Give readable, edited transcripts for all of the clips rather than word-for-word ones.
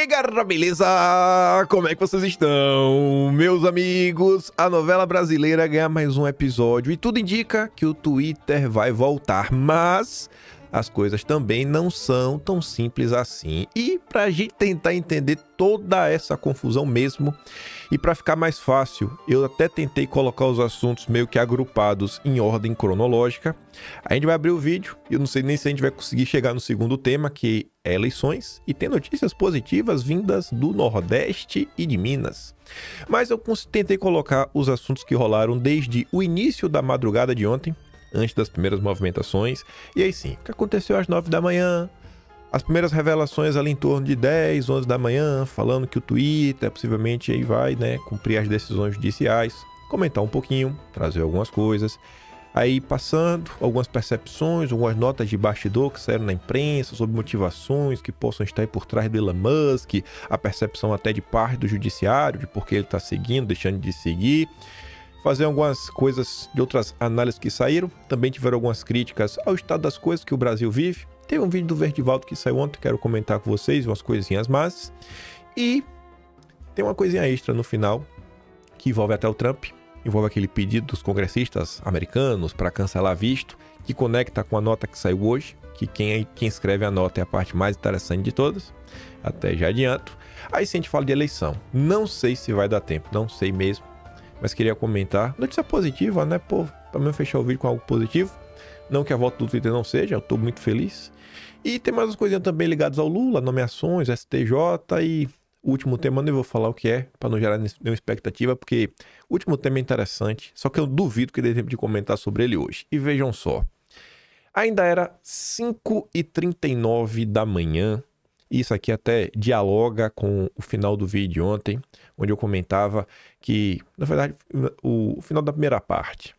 aí, galera, beleza? Como é que vocês estão? Meus amigos, a novela brasileira ganha mais um episódio e tudo indica que o Twitter vai voltar, mas as coisas também não são tão simples assim. E pra gente tentar entender toda essa confusão mesmo, e para ficar mais fácil, eu até tentei colocar os assuntos meio que agrupados em ordem cronológica. A gente vai abrir o vídeo e eu não sei nem se a gente vai conseguir chegar no segundo tema, que é eleições, e tem notícias positivas vindas do Nordeste e de Minas. Mas eu tentei colocar os assuntos que rolaram desde o início da madrugada de ontem, antes das primeiras movimentações, e aí sim, o que aconteceu às 9 da manhã, as primeiras revelações ali em torno de 10, 11 da manhã, falando que o Twitter possivelmente aí vai, cumprir as decisões judiciais, comentar um pouquinho, trazer algumas coisas, aí passando algumas percepções, algumas notas de bastidor que saíram na imprensa sobre motivações que possam estar aí por trás do Elon Musk, a percepção até de parte do judiciário, de por que ele está seguindo, deixando de seguir, fazer algumas coisas de outras análises que saíram. Também tiveram algumas críticas ao estado das coisas que o Brasil vive. Teve um vídeo do Verdivaldo que saiu ontem, quero comentar com vocês, umas coisinhas más. E tem uma coisinha extra no final, que envolve até o Trump, envolve aquele pedido dos congressistas americanos para cancelar visto, que conecta com a nota que saiu hoje, que quem escreve a nota é a parte mais interessante de todas, até já adianto. Aí sim a gente fala de eleição, não sei se vai dar tempo, não sei mesmo. Mas queria comentar, notícia positiva, né, pô, pra mim fechar o vídeo com algo positivo, não que a volta do Twitter não seja, eu tô muito feliz. E tem mais umas coisinhas também ligadas ao Lula, nomeações, STJ e o último tema, eu nem vou falar o que é, pra não gerar nenhuma expectativa, porque o último tema é interessante, só que eu duvido que dê tempo de comentar sobre ele hoje. E vejam só, ainda era 5h39 da manhã, isso aqui até dialoga com o final do vídeo ontem, onde eu comentava que, na verdade, o final da primeira parte,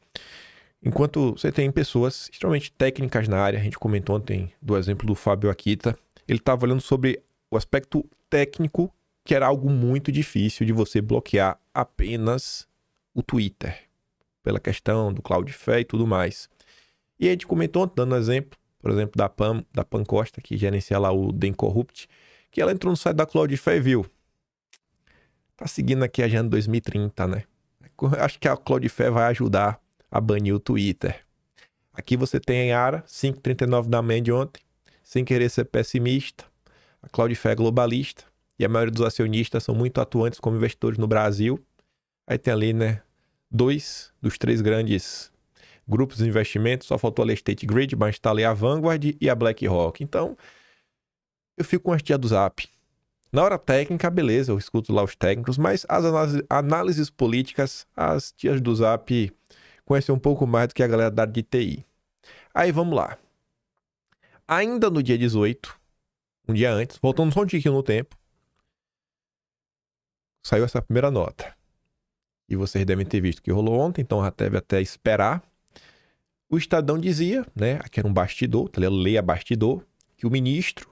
enquanto você tem pessoas extremamente técnicas na área, a gente comentou ontem do exemplo do Fábio Akita, ele estava olhando sobre o aspecto técnico, que era algo muito difícil de você bloquear apenas o Twitter, pela questão do Cloudflare e tudo mais. E a gente comentou ontem, dando exemplo, por exemplo, da Pam Costa, que gerencia lá o The Incorrupt, que ela entrou no site da Cloudflare e viu. Tá seguindo aqui a agenda 2030, né? Acho que a Cloudflare vai ajudar a banir o Twitter. Aqui você tem a Ara, 5h39 da manhã de ontem, sem querer ser pessimista. A Cloudflare é globalista e a maioria dos acionistas são muito atuantes como investidores no Brasil. Aí tem ali, 2 dos 3 grandes grupos de investimento, só faltou a State Grid, mas tá ali a Vanguard e a BlackRock. Então, eu fico com as tias do Zap. Na hora técnica, beleza, eu escuto lá os técnicos, mas as análises políticas, as tias do Zap conhecem um pouco mais do que a galera da área de TI. Aí, vamos lá. Ainda no dia 18, um dia antes, voltando só um tiquinho no tempo, saiu essa primeira nota. E vocês devem ter visto que rolou ontem, então já deve até esperar. O Estadão dizia, aqui era um bastidor, leia bastidor, que o ministro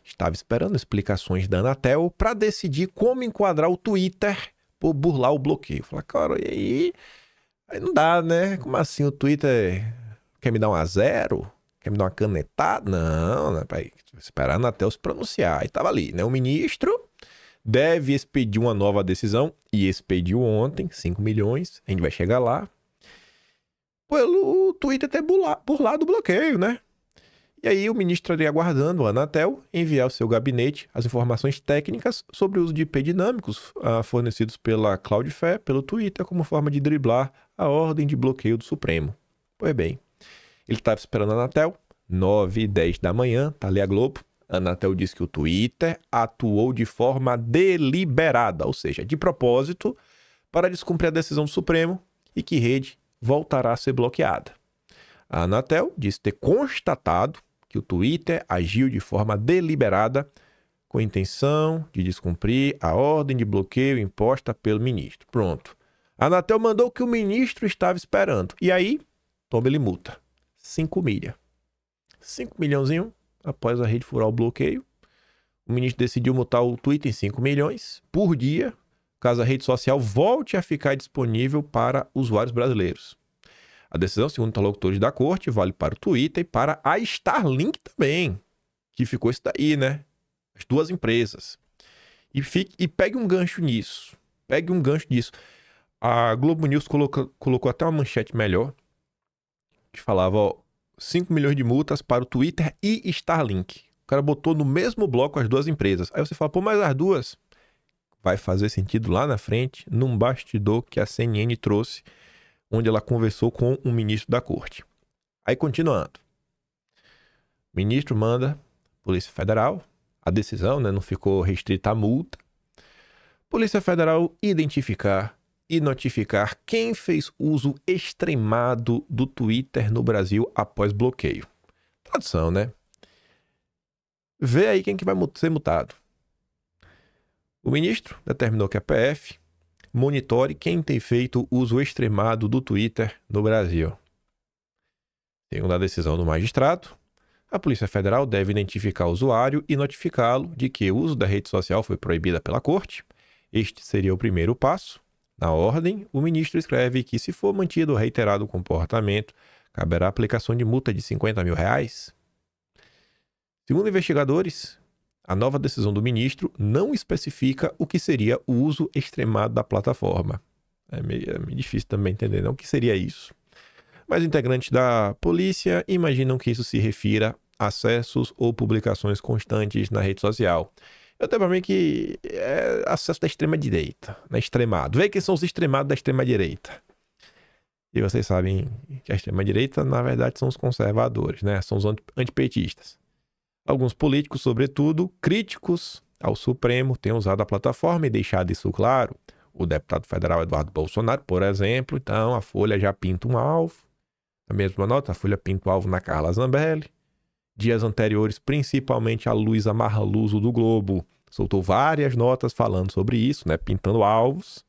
estava esperando explicações da Anatel para decidir como enquadrar o Twitter por burlar o bloqueio. Falar, cara, e aí? Aí não dá, né? Como assim o Twitter quer me dar um a zero? Quer me dar uma canetada? Não, né? Vai esperar a Anatel se pronunciar. Aí tava ali, O ministro deve expedir uma nova decisão, e expediu ontem, 5 milhões, a gente vai chegar lá, pelo Twitter ter burlado o bloqueio, E aí o ministro estaria aguardando a Anatel enviar ao seu gabinete as informações técnicas sobre o uso de IP dinâmicos fornecidos pela Cloudflare, pelo Twitter, como forma de driblar a ordem de bloqueio do Supremo. Pois bem, ele estava esperando a Anatel, 9h10 da manhã, tá ali a Globo. A Anatel disse que o Twitter atuou de forma deliberada, ou seja, de propósito, para descumprir a decisão do Supremo e que rede voltará a ser bloqueada. A Anatel disse ter constatado que o Twitter agiu de forma deliberada com a intenção de descumprir a ordem de bloqueio imposta pelo ministro. Pronto. A Anatel mandou o que o ministro estava esperando. E aí, toma ele multa. 5 milha. 5 milhãozinho após a rede furar o bloqueio. O ministro decidiu multar o Twitter em 5 milhões por dia, caso a rede social volte a ficar disponível para usuários brasileiros. A decisão, segundo interlocutores da corte, vale para o Twitter e para a Starlink também, que ficou isso daí, As duas empresas. E pegue um gancho nisso. Pegue um gancho nisso. A Globo News colocou até uma manchete melhor, que falava, ó, 5 milhões de multas para o Twitter e Starlink. O cara botou no mesmo bloco as duas empresas. Aí você fala, pô, mas as duas vai fazer sentido lá na frente, num bastidor que a CNN trouxe, onde ela conversou com um ministro da corte. Aí, continuando. O ministro manda Polícia Federal, a decisão, né, não ficou restrita à multa. Polícia Federal identificar e notificar quem fez uso extremado do Twitter no Brasil após bloqueio. Tradução, né? Vê aí quem que vai ser multado. O ministro determinou que a PF monitore quem tem feito uso extremado do Twitter no Brasil. Segundo a decisão do magistrado, a Polícia Federal deve identificar o usuário e notificá-lo de que o uso da rede social foi proibido pela corte. Este seria o primeiro passo. Na ordem, o ministro escreve que, se for mantido ou reiterado o comportamento, caberá a aplicação de multa de R$50 mil. Segundo investigadores, a nova decisão do ministro não especifica o que seria o uso extremado da plataforma. É meio difícil também entender, não, o que seria isso. Mas integrantes da polícia imaginam que isso se refira a acessos ou publicações constantes na rede social. Eu tenho para mim que é acesso da extrema-direita, né? Extremado. Vê quem são os extremados da extrema-direita. E vocês sabem que a extrema-direita, na verdade, são os conservadores, né? São os antipetistas. Alguns políticos, sobretudo, críticos ao Supremo, têm usado a plataforma e deixado isso claro. O deputado federal Eduardo Bolsonaro, por exemplo, então a Folha já pinta um alvo. A mesma nota, a Folha pinta o alvo na Carla Zambelli. Dias anteriores, principalmente a Luísa Marluso do Globo, soltou várias notas falando sobre isso, né, pintando alvos.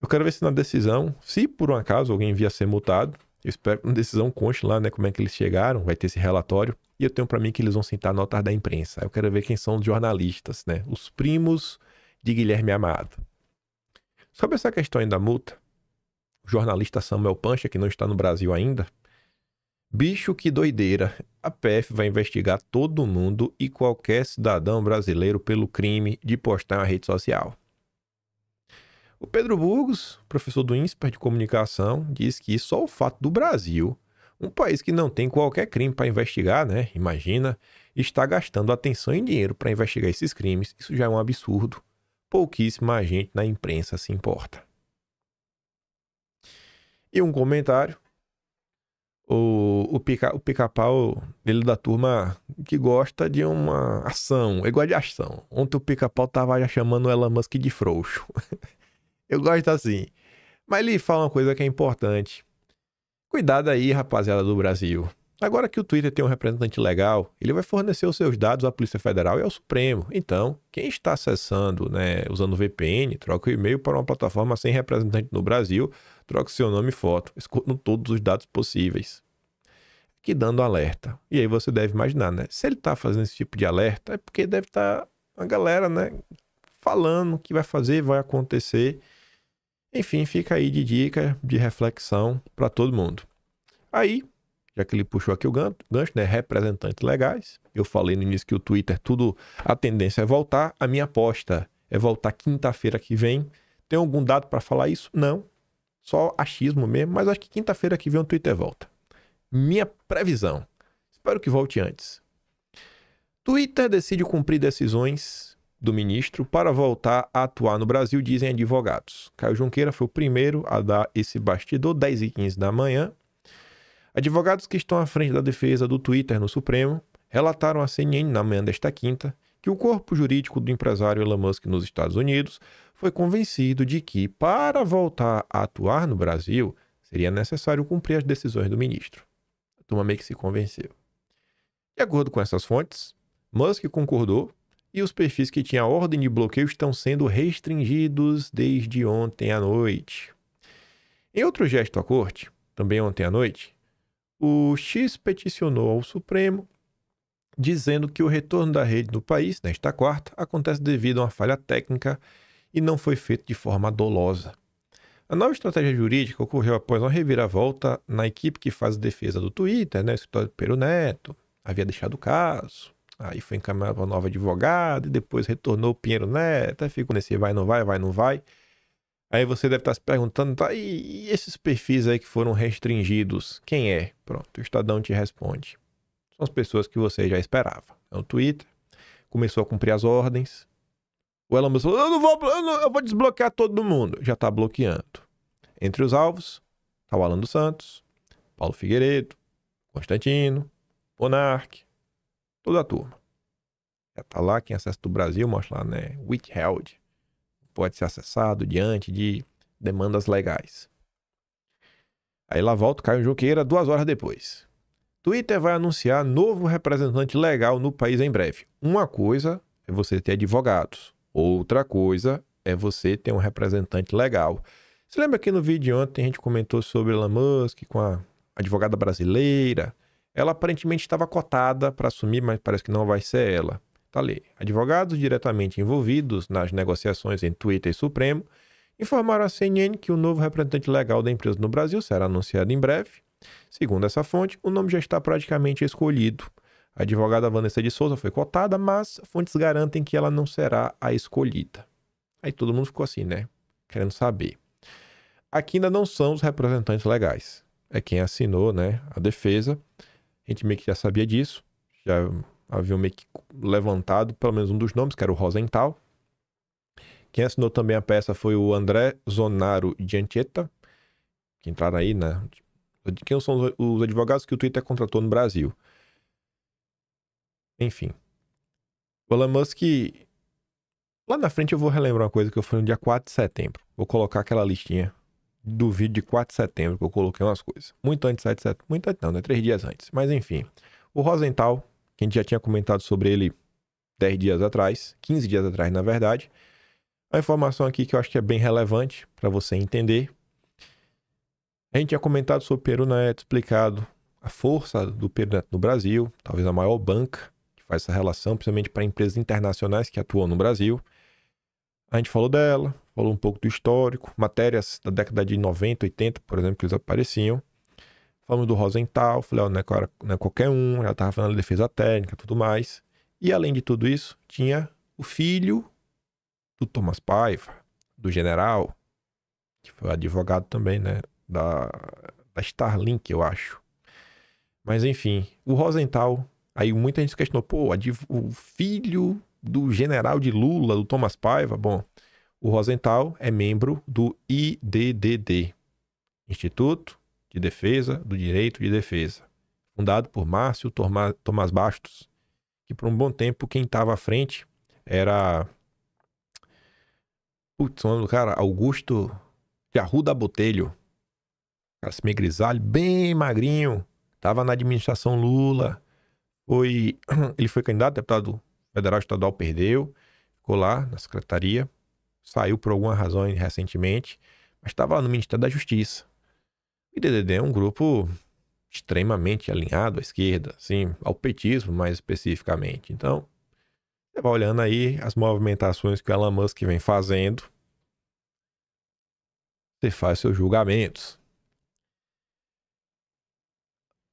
Eu quero ver se na decisão, se por um acaso alguém vier a ser multado, eu espero que na decisão conste lá, né, como é que eles chegaram, vai ter esse relatório. E eu tenho para mim que eles vão citar notas da imprensa. Eu quero ver quem são os jornalistas, né, os primos de Guilherme Amado. Sobre essa questão aí da multa, o jornalista Samuel Pancha, que não está no Brasil ainda, bicho, que doideira. A PF vai investigar todo mundo e qualquer cidadão brasileiro pelo crime de postar em uma rede social. O Pedro Burgos, professor do INSPER de comunicação, diz que só o fato do Brasil, um país que não tem qualquer crime para investigar, né? Imagina, está gastando atenção e dinheiro para investigar esses crimes. Isso já é um absurdo. Pouquíssima gente na imprensa se importa. E um comentário. O Pica-Pau, ele da turma que gosta de uma ação, ele gosta de ação. Ontem o Pica-Pau tava já chamando o Elon Musk de frouxo. Eu gosto assim. Mas ele fala uma coisa que é importante. Cuidado aí, rapaziada do Brasil. Agora que o Twitter tem um representante legal, ele vai fornecer os seus dados à Polícia Federal e ao Supremo. Então, quem está acessando, né, usando VPN, troca o e-mail para uma plataforma sem representante no Brasil, troca seu nome e foto, escutando todos os dados possíveis. Aqui dando alerta. E aí você deve imaginar, né? Se ele está fazendo esse tipo de alerta, é porque deve estar a galera, né, falando o que vai fazer, vai acontecer. Enfim, fica aí de dica, de reflexão para todo mundo. Aí, já que ele puxou aqui o gancho, né? Representantes legais. Eu falei no início que o Twitter, a tendência é voltar. A minha aposta é voltar quinta-feira que vem. Tem algum dado para falar isso? Não. Só achismo mesmo, mas acho que quinta-feira que vem o Twitter volta. Minha previsão. Espero que volte antes. Twitter decide cumprir decisões do ministro para voltar a atuar no Brasil, dizem advogados. Caio Junqueira foi o primeiro a dar esse bastidor, 10h15 da manhã. Advogados que estão à frente da defesa do Twitter no Supremo relataram à CNN na manhã desta quinta que o corpo jurídico do empresário Elon Musk nos Estados Unidos foi convencido de que, para voltar a atuar no Brasil, seria necessário cumprir as decisões do ministro. A turma meio que se convenceu. De acordo com essas fontes, Musk concordou e os perfis que tinham a ordem de bloqueio estão sendo restringidos desde ontem à noite. Em outro gesto à corte, também ontem à noite, o X peticionou ao Supremo, dizendo que o retorno da rede no país, nesta quarta, acontece devido a uma falha técnica e não foi feito de forma dolosa. A nova estratégia jurídica ocorreu após uma reviravolta na equipe que faz a defesa do Twitter, né? O escritório do Pedro Neto havia deixado o caso. aí foi encaminhado para nova advogada, e depois retornou o Pinheiro Neto, aí ficou nesse vai, não vai, vai, não vai. Aí você deve estar se perguntando, tá, e esses perfis aí que foram restringidos, quem é? Pronto, o Estadão te responde. São as pessoas que você já esperava. É o Twitter, começou a cumprir as ordens. O Elon Musk falou, eu vou desbloquear todo mundo. Já está bloqueando. Entre os alvos, tá o Alan dos Santos, Paulo Figueiredo, Constantino, Monark, toda a turma. Já tá lá, quem acessa do Brasil, mostra lá, né? Withheld. Pode ser acessado diante de demandas legais. Aí lá volta o Caio Junqueira 2 horas depois. Twitter vai anunciar novo representante legal no país em breve. Uma coisa é você ter advogados. Outra coisa é você ter um representante legal. Você lembra que no vídeo de ontem a gente comentou sobre Elon Musk com a advogada brasileira? Ela aparentemente estava cotada para assumir, mas parece que não vai ser ela. Tá ali. Advogados diretamente envolvidos nas negociações entre Twitter e Supremo informaram à CNN que o novo representante legal da empresa no Brasil será anunciado em breve. Segundo essa fonte, o nome já está praticamente escolhido. A advogada Vanessa de Souza foi cotada, mas fontes garantem que ela não será a escolhida. Aí todo mundo ficou assim, né? Querendo saber. Aqui ainda não são os representantes legais. É quem assinou, né, a defesa. A gente meio que já sabia disso. Já havia meio que levantado pelo menos um dos nomes, que era o Rosenthal. Quem assinou também a peça foi o André Zonaro Gianchetta, que entraram aí, né? Quem são os advogados que o Twitter contratou no Brasil. Enfim. O Elon Musk... Lá na frente eu vou relembrar uma coisa que eu fui no dia 4 de setembro. Vou colocar aquela listinha do vídeo de 4 de setembro, que eu coloquei umas coisas. Muito antes de 7 de setembro. Muito antes não, né? 3 dias antes. Mas enfim. O Rosenthal, que a gente já tinha comentado sobre ele 10 dias atrás. 15 dias atrás, na verdade. A informação aqui que eu acho que é bem relevante para você entender. A gente tinha comentado sobre o Peru Neto, explicado a força do Peru Neto no Brasil. Talvez a maior banca que faz essa relação, principalmente para empresas internacionais que atuam no Brasil. A gente falou dela, falou um pouco do histórico, matérias da década de 90, 80, por exemplo, que eles apareciam. Falamos do Rosenthal, falei, ó, não é qualquer um, ela estava falando de defesa técnica e tudo mais. E além de tudo isso, tinha o filho do Thomas Paiva, do general, que foi advogado também, né, da Starlink, eu acho. Mas enfim, o Rosenthal, aí muita gente se questionou, pô, o filho do general de Lula, do Thomas Paiva, bom, o Rosenthal é membro do IDDD, Instituto de Defesa do Direito de Defesa, fundado por Márcio Tomás Bastos, que por um bom tempo quem estava à frente era, putz, o nome do cara, Augusto de Arruda Botelho, cara meio grisalho, bem magrinho, estava na administração Lula, ele foi candidato a deputado federal estadual, perdeu, ficou lá na secretaria, saiu por alguma razão recentemente, mas estava lá no Ministério da Justiça. O IDDD é um grupo extremamente alinhado à esquerda, assim, ao petismo mais especificamente. Então, você vai olhando aí as movimentações que o Elon Musk vem fazendo, você faz seus julgamentos.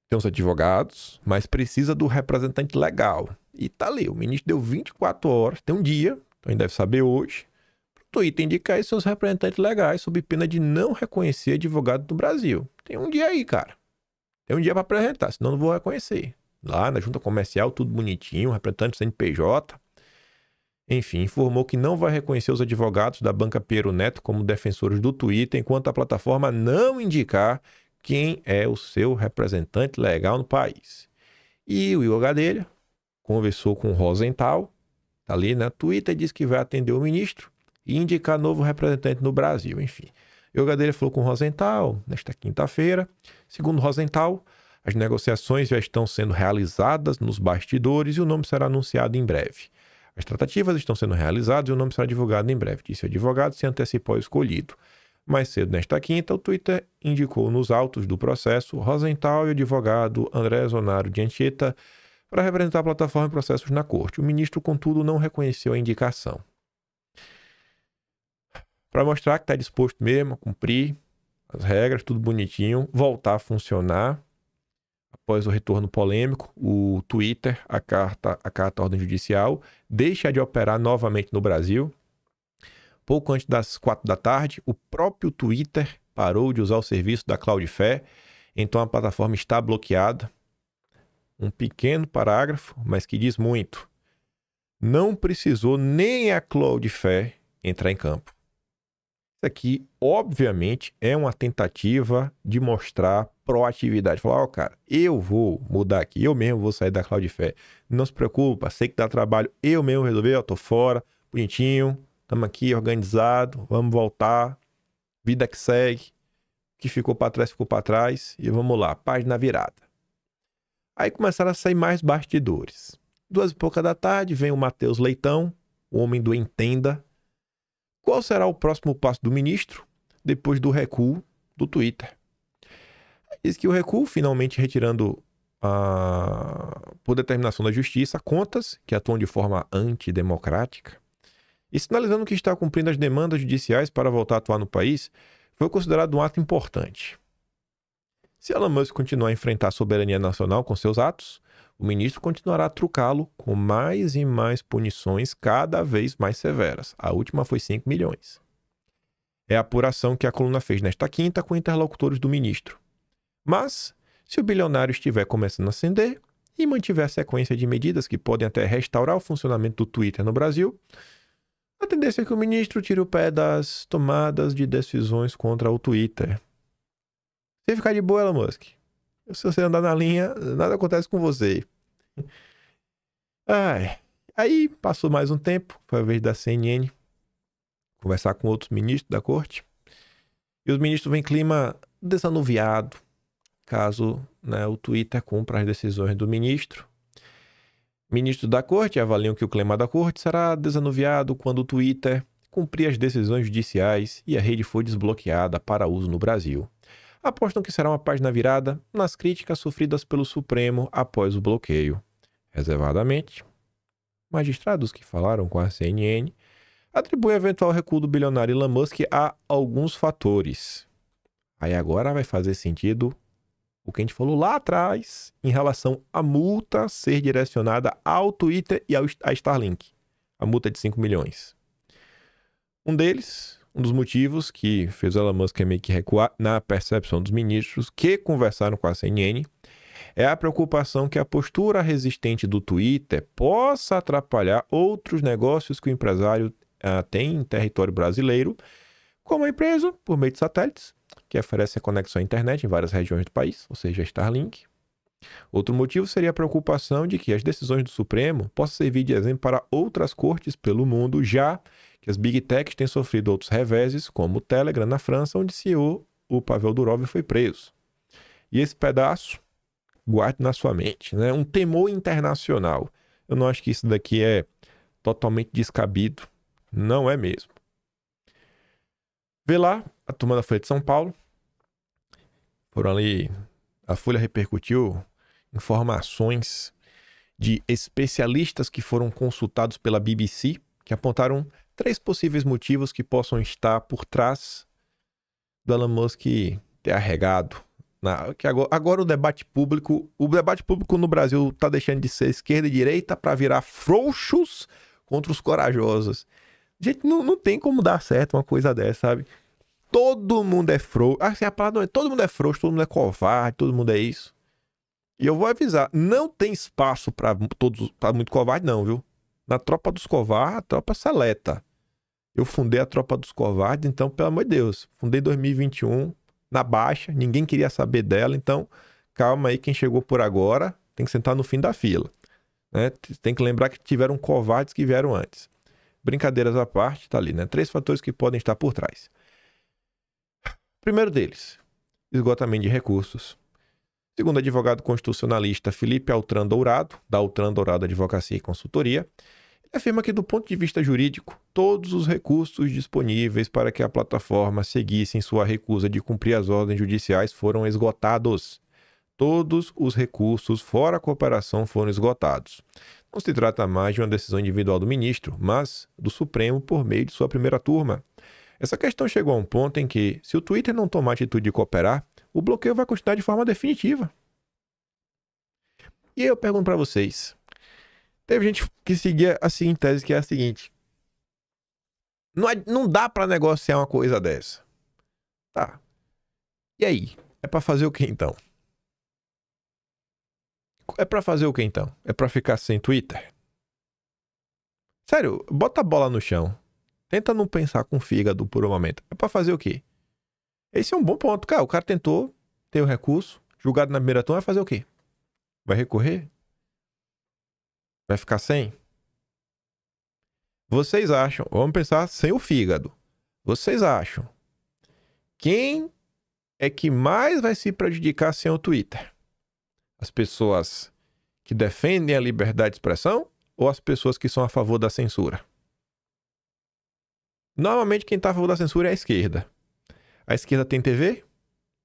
Tem os advogados, mas precisa do representante legal. E tá ali, o ministro deu 24 horas, tem um dia, então ele deve saber hoje, para o Twitter indicar seus representantes legais sob pena de não reconhecer advogado do Brasil. Tem um dia aí, cara. Tem um dia para apresentar, senão não vou reconhecer. Lá na junta comercial, tudo bonitinho, representante do CNPJ. Enfim, informou que não vai reconhecer os advogados da banca Pinheiro Neto como defensores do Twitter, enquanto a plataforma não indicar quem é o seu representante legal no país. E o Igor Gadelha conversou com o Rosenthal, tá ali, né? Twitter diz que vai atender o ministro e indicar novo representante no Brasil, enfim. O Igor Gadelha falou com o Rosenthal nesta quinta-feira. Segundo Rosenthal, as negociações já estão sendo realizadas nos bastidores e o nome será anunciado em breve. As tratativas estão sendo realizadas e o nome será divulgado em breve, disse o advogado, se antecipou ao escolhido. Mais cedo nesta quinta, o Twitter indicou nos autos do processo Rosenthal e o advogado André Zonaro Gianchetta para representar a plataforma em processos na corte. O ministro, contudo, não reconheceu a indicação. Para mostrar que está disposto mesmo a cumprir as regras, tudo bonitinho, voltar a funcionar. após o retorno polêmico, o Twitter acata a ordem judicial, deixa de operar novamente no Brasil. Pouco antes das 4 da tarde, o próprio Twitter parou de usar o serviço da Cloudflare, então a plataforma está bloqueada. Um pequeno parágrafo, mas que diz muito. Não precisou nem a Cloudflare entrar em campo. Isso aqui, obviamente, é uma tentativa de mostrar proatividade. Falar, ó, cara, eu vou mudar aqui, eu mesmo vou sair da Cloudflare. Não se preocupa, sei que dá trabalho, eu mesmo resolvi, eu tô fora, bonitinho, estamos aqui organizado, vamos voltar, vida que segue, o que ficou para trás, e vamos lá, página virada. Aí começaram a sair mais bastidores. 2h pouca da tarde, vem o Matheus Leitão, o homem do Entenda. Qual será o próximo passo do ministro depois do recuo do Twitter? Diz que o recuo, finalmente retirando por determinação da justiça, contas que atuam de forma antidemocrática e sinalizando que está cumprindo as demandas judiciais para voltar a atuar no país, foi considerado um ato importante. Se Elon Musk continuar a enfrentar a soberania nacional com seus atos, o ministro continuará a trucá-lo com mais e mais punições cada vez mais severas. A última foi 5 milhões. É a apuração que a coluna fez nesta quinta com interlocutores do ministro. Mas, se o bilionário estiver começando a ascender e mantiver a sequência de medidas que podem até restaurar o funcionamento do Twitter no Brasil, a tendência é que o ministro tire o pé das tomadas de decisões contra o Twitter. Se ficar de boa, Elon Musk, se você andar na linha, nada acontece com você. Aí passou mais um tempo, foi a vez da CNN conversar com outros ministros da corte. E os ministros vêm clima desanuviado, caso o Twitter cumpra as decisões do ministro. Ministros da corte avaliam que o clima da corte será desanuviado quando o Twitter cumprir as decisões judiciais e a rede for desbloqueada para uso no Brasil. Apostam que será uma página virada nas críticas sofridas pelo Supremo após o bloqueio. Reservadamente, magistrados que falaram com a CNN atribuem o eventual recuo do bilionário Elon Musk a alguns fatores. Aí agora vai fazer sentido o que a gente falou lá atrás em relação à multa ser direcionada ao Twitter e à Starlink. A multa de 5 milhões. Um dos motivos que fez o Elon Musk meio que recuar, na percepção dos ministros que conversaram com a CNN, é a preocupação que a postura resistente do Twitter possa atrapalhar outros negócios que o empresário tem em território brasileiro, como a empresa, por meio de satélites, que oferece a conexão à internet em várias regiões do país, ou seja, a Starlink. Outro motivo seria a preocupação de que as decisões do Supremo possam servir de exemplo para outras cortes pelo mundo, já que as Big Techs têm sofrido outros reveses, como o Telegram na França, onde o Pavel Durov foi preso. E esse pedaço, guarde na sua mente, né? Um temor internacional. Eu não acho que isso daqui é totalmente descabido. Não é mesmo. Vê lá, a turma da Folha de São Paulo. Foram ali, a Folha repercutiu informações de especialistas que foram consultados pela BBC, que apontaram 3 possíveis motivos que possam estar por trás do Elon Musk ter arregado. Que agora o debate público no Brasil está deixando de ser esquerda e direita para virar frouxos contra os corajosos. Gente, não tem como dar certo uma coisa dessa, sabe? Todo mundo é frouxo. Assim, a palavra não é todo mundo é frouxo, todo mundo é covarde, todo mundo é isso. E eu vou avisar, não tem espaço para muito covarde não, viu? Na tropa dos covardes, a tropa seleta. Eu fundei a tropa dos covardes, então, pelo amor de Deus, fundei em 2021, na baixa, ninguém queria saber dela, então, calma aí, quem chegou por agora tem que sentar no fim da fila. Né? Tem que lembrar que tiveram covardes que vieram antes. Brincadeiras à parte, tá ali, né? 3 fatores que podem estar por trás. Primeiro deles, esgotamento de recursos. Segundo o advogado constitucionalista Felipe Altran Dourado, da Altran Dourado Advocacia e Consultoria, ele afirma que, do ponto de vista jurídico, todos os recursos disponíveis para que a plataforma seguisse em sua recusa de cumprir as ordens judiciais foram esgotados. Todos os recursos fora a cooperação foram esgotados. Não se trata mais de uma decisão individual do ministro, mas do Supremo por meio de sua primeira turma. Essa questão chegou a um ponto em que, se o Twitter não tomar atitude de cooperar, o bloqueio vai continuar de forma definitiva. E aí eu pergunto pra vocês. Teve gente que seguia a seguinte tese, que é a seguinte. Não dá pra negociar uma coisa dessa. Tá. E aí? É pra fazer o que então? É pra fazer o que então? É pra ficar sem Twitter? Sério, bota a bola no chão. Tenta não pensar com fígado por um momento. É pra fazer o quê? Esse é um bom ponto. Cara, o cara tentou ter o recurso, julgado na primeira turma, vai fazer o quê? Vai recorrer? Vai ficar sem? Vocês acham, vamos pensar sem o fígado. Vocês acham quem é que mais vai se prejudicar sem o Twitter? As pessoas que defendem a liberdade de expressão ou as pessoas que são a favor da censura? Normalmente quem está a favor da censura é a esquerda. A esquerda tem TV?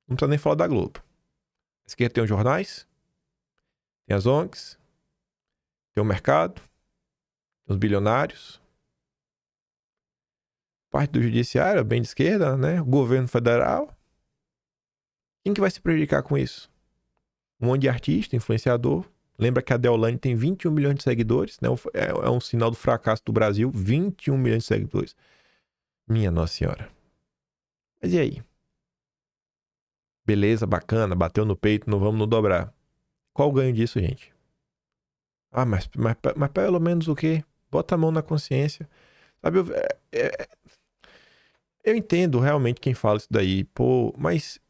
Não precisa nem falar da Globo. A esquerda tem os jornais, tem as ONGs, tem o mercado, tem os bilionários, parte do judiciário, bem de esquerda, né? O governo federal. Quem que vai se prejudicar com isso? Um monte de artista, influenciador. Lembra que a Deolane tem 21 milhões de seguidores, né? É um sinal do fracasso do Brasil, 21 milhões de seguidores. Minha Nossa Senhora. Mas e aí? Beleza, bacana, bateu no peito, não vamos nos dobrar. Qual o ganho disso, gente? Ah, mas pelo menos o quê? Bota a mão na consciência. Sabe, eu entendo realmente quem fala isso daí, pô, mas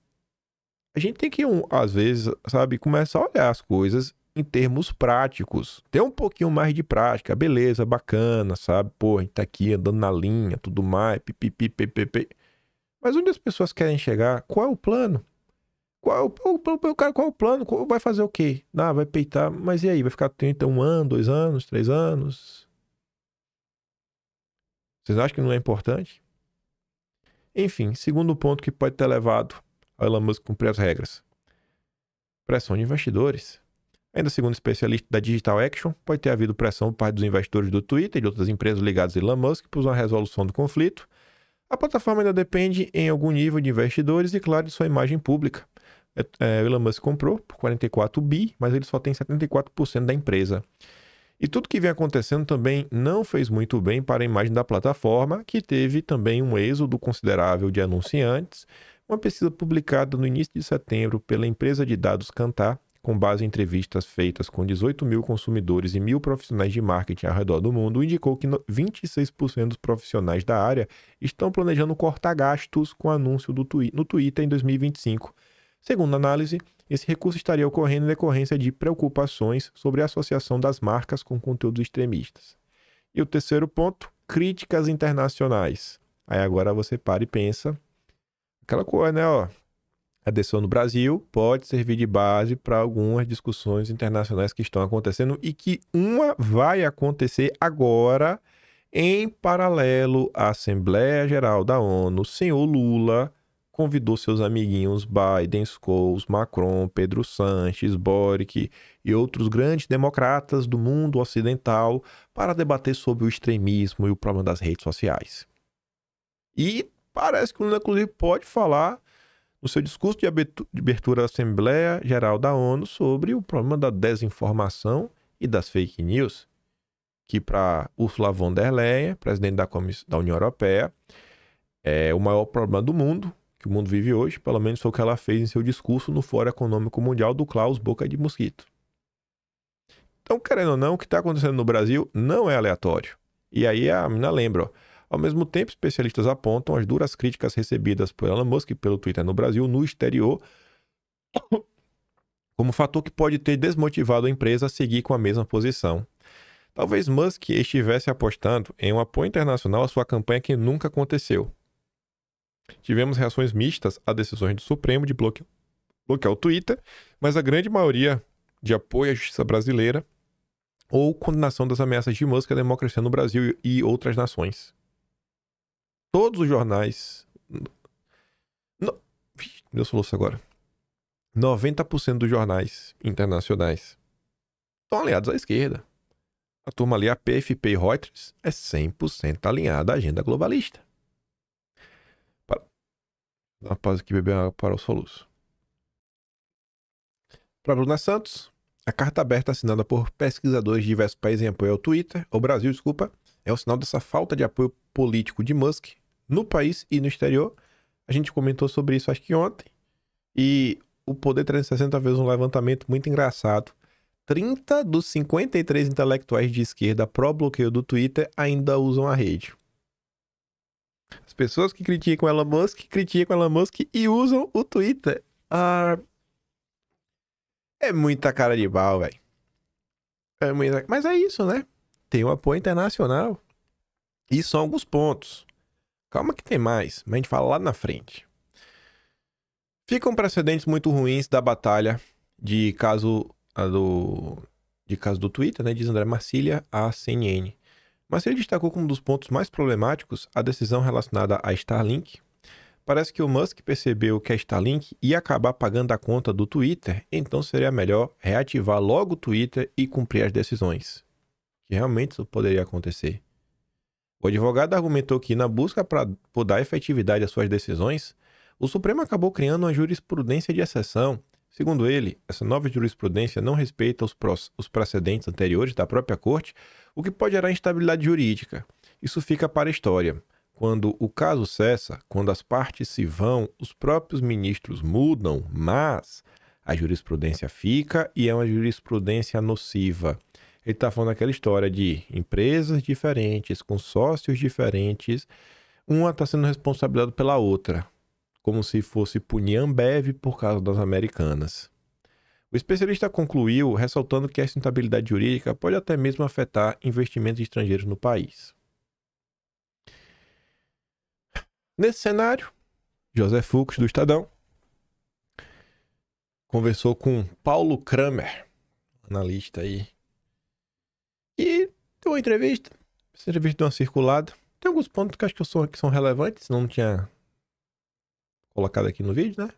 a gente tem que, às vezes, sabe, começar a olhar as coisas em termos práticos. Ter um pouquinho mais de prática, beleza, bacana, sabe? Pô, a gente tá aqui andando na linha, tudo mais, pipipi, pipipi. Mas onde as pessoas querem chegar? Qual é o plano? Qual é o plano? Vai fazer o quê? Ah, vai peitar, mas e aí? Vai ficar 31 anos, 2 anos, 3 anos? Vocês acham que não é importante? Enfim, segundo ponto que pode ter levado a Elon Musk a cumprir as regras. Pressão de investidores. Ainda segundo especialista da Digital Action, pode ter havido pressão por parte dos investidores do Twitter e de outras empresas ligadas a Elon Musk por uma resolução do conflito. A plataforma ainda depende em algum nível de investidores e, claro, de sua imagem pública. O Elon Musk comprou por 44 bi, mas ele só tem 74% da empresa. E tudo que vem acontecendo também não fez muito bem para a imagem da plataforma, que teve também um êxodo considerável de anunciantes. Uma pesquisa publicada no início de setembro pela empresa de dados Kantar, com base em entrevistas feitas com 18 mil consumidores e 1.000 profissionais de marketing ao redor do mundo, indicou que 26% dos profissionais da área estão planejando cortar gastos com anúncio no Twitter em 2025. Segundo a análise, esse recurso estaria ocorrendo em decorrência de preocupações sobre a associação das marcas com conteúdos extremistas. E o terceiro ponto, críticas internacionais. Aí agora você para e pensa, aquela coisa, né, ó. A decisão no Brasil pode servir de base para algumas discussões internacionais que estão acontecendo e que uma vai acontecer agora em paralelo à Assembleia Geral da ONU. O senhor Lula convidou seus amiguinhos Biden, Scholz, Macron, Pedro Sanches, Boric e outros grandes democratas do mundo ocidental para debater sobre o extremismo e o problema das redes sociais. E parece que o Lula, inclusive, pode falar no seu discurso de abertura da Assembleia Geral da ONU sobre o problema da desinformação e das fake news, que para Ursula von der Leyen, presidente da União Europeia, é o maior problema do mundo, que o mundo vive hoje, pelo menos foi o que ela fez em seu discurso no Fórum Econômico Mundial do Klaus Boca de Mosquito. Então, querendo ou não, o que está acontecendo no Brasil não é aleatório. E aí a mina lembra, ó, ao mesmo tempo, especialistas apontam as duras críticas recebidas por Elon Musk e pelo Twitter no Brasil, no exterior, como fator que pode ter desmotivado a empresa a seguir com a mesma posição. Talvez Musk estivesse apostando em um apoio internacional à sua campanha que nunca aconteceu. Tivemos reações mistas a decisões do Supremo de bloquear o Twitter, mas a grande maioria de apoio à justiça brasileira ou condenação das ameaças de Musk à democracia no Brasil e outras nações. Todos os jornais... Meu soluço agora. 90% dos jornais internacionais estão aliados à esquerda. A turma ali, a PFP e Reuters, é 100% alinhada à agenda globalista. Dá uma pausa aqui, beber água para o soluço. Para Bruna Santos, A carta aberta assinada por pesquisadores de diversos países em apoio ao Twitter, ao Brasil, desculpa, é um sinal dessa falta de apoio político de Musk no país e no exterior. A gente comentou sobre isso acho que ontem. E o Poder 360 fez um levantamento muito engraçado. 30 dos 53 intelectuais de esquerda pró-bloqueio do Twitter ainda usam a rede. As pessoas que criticam Elon Musk e usam o Twitter. É muita cara de pau, velho. Mas é isso, né? Tem um apoio internacional. E são alguns pontos. Calma que tem mais, mas a gente fala lá na frente. Ficam precedentes muito ruins da batalha de caso do Twitter, né? Diz André Marcília à CNN. Mas ele destacou como um dos pontos mais problemáticos a decisão relacionada à Starlink. Parece que o Musk percebeu que a Starlink ia acabar pagando a conta do Twitter, então seria melhor reativar logo o Twitter e cumprir as decisões. Que realmente isso poderia acontecer. O advogado argumentou que, na busca para dar efetividade às suas decisões, o Supremo acabou criando uma jurisprudência de exceção. Segundo ele, essa nova jurisprudência não respeita os precedentes anteriores da própria corte, o que pode gerar instabilidade jurídica. Isso fica para a história. Quando o caso cessa, quando as partes se vão, os próprios ministros mudam, mas a jurisprudência fica e é uma jurisprudência nociva. Ele está falando aquela história de empresas diferentes, com sócios diferentes, uma está sendo responsabilizada pela outra, como se fosse punir a Ambev por causa das Americanas. O especialista concluiu, ressaltando que essa instabilidade jurídica pode até mesmo afetar investimentos estrangeiros no país. Nesse cenário, José Fux, do Estadão, conversou com Paulo Kramer, analista aí, e deu uma entrevista. Essa entrevista deu uma circulada. Tem alguns pontos que acho que são relevantes, não tinha colocado aqui no vídeo, né?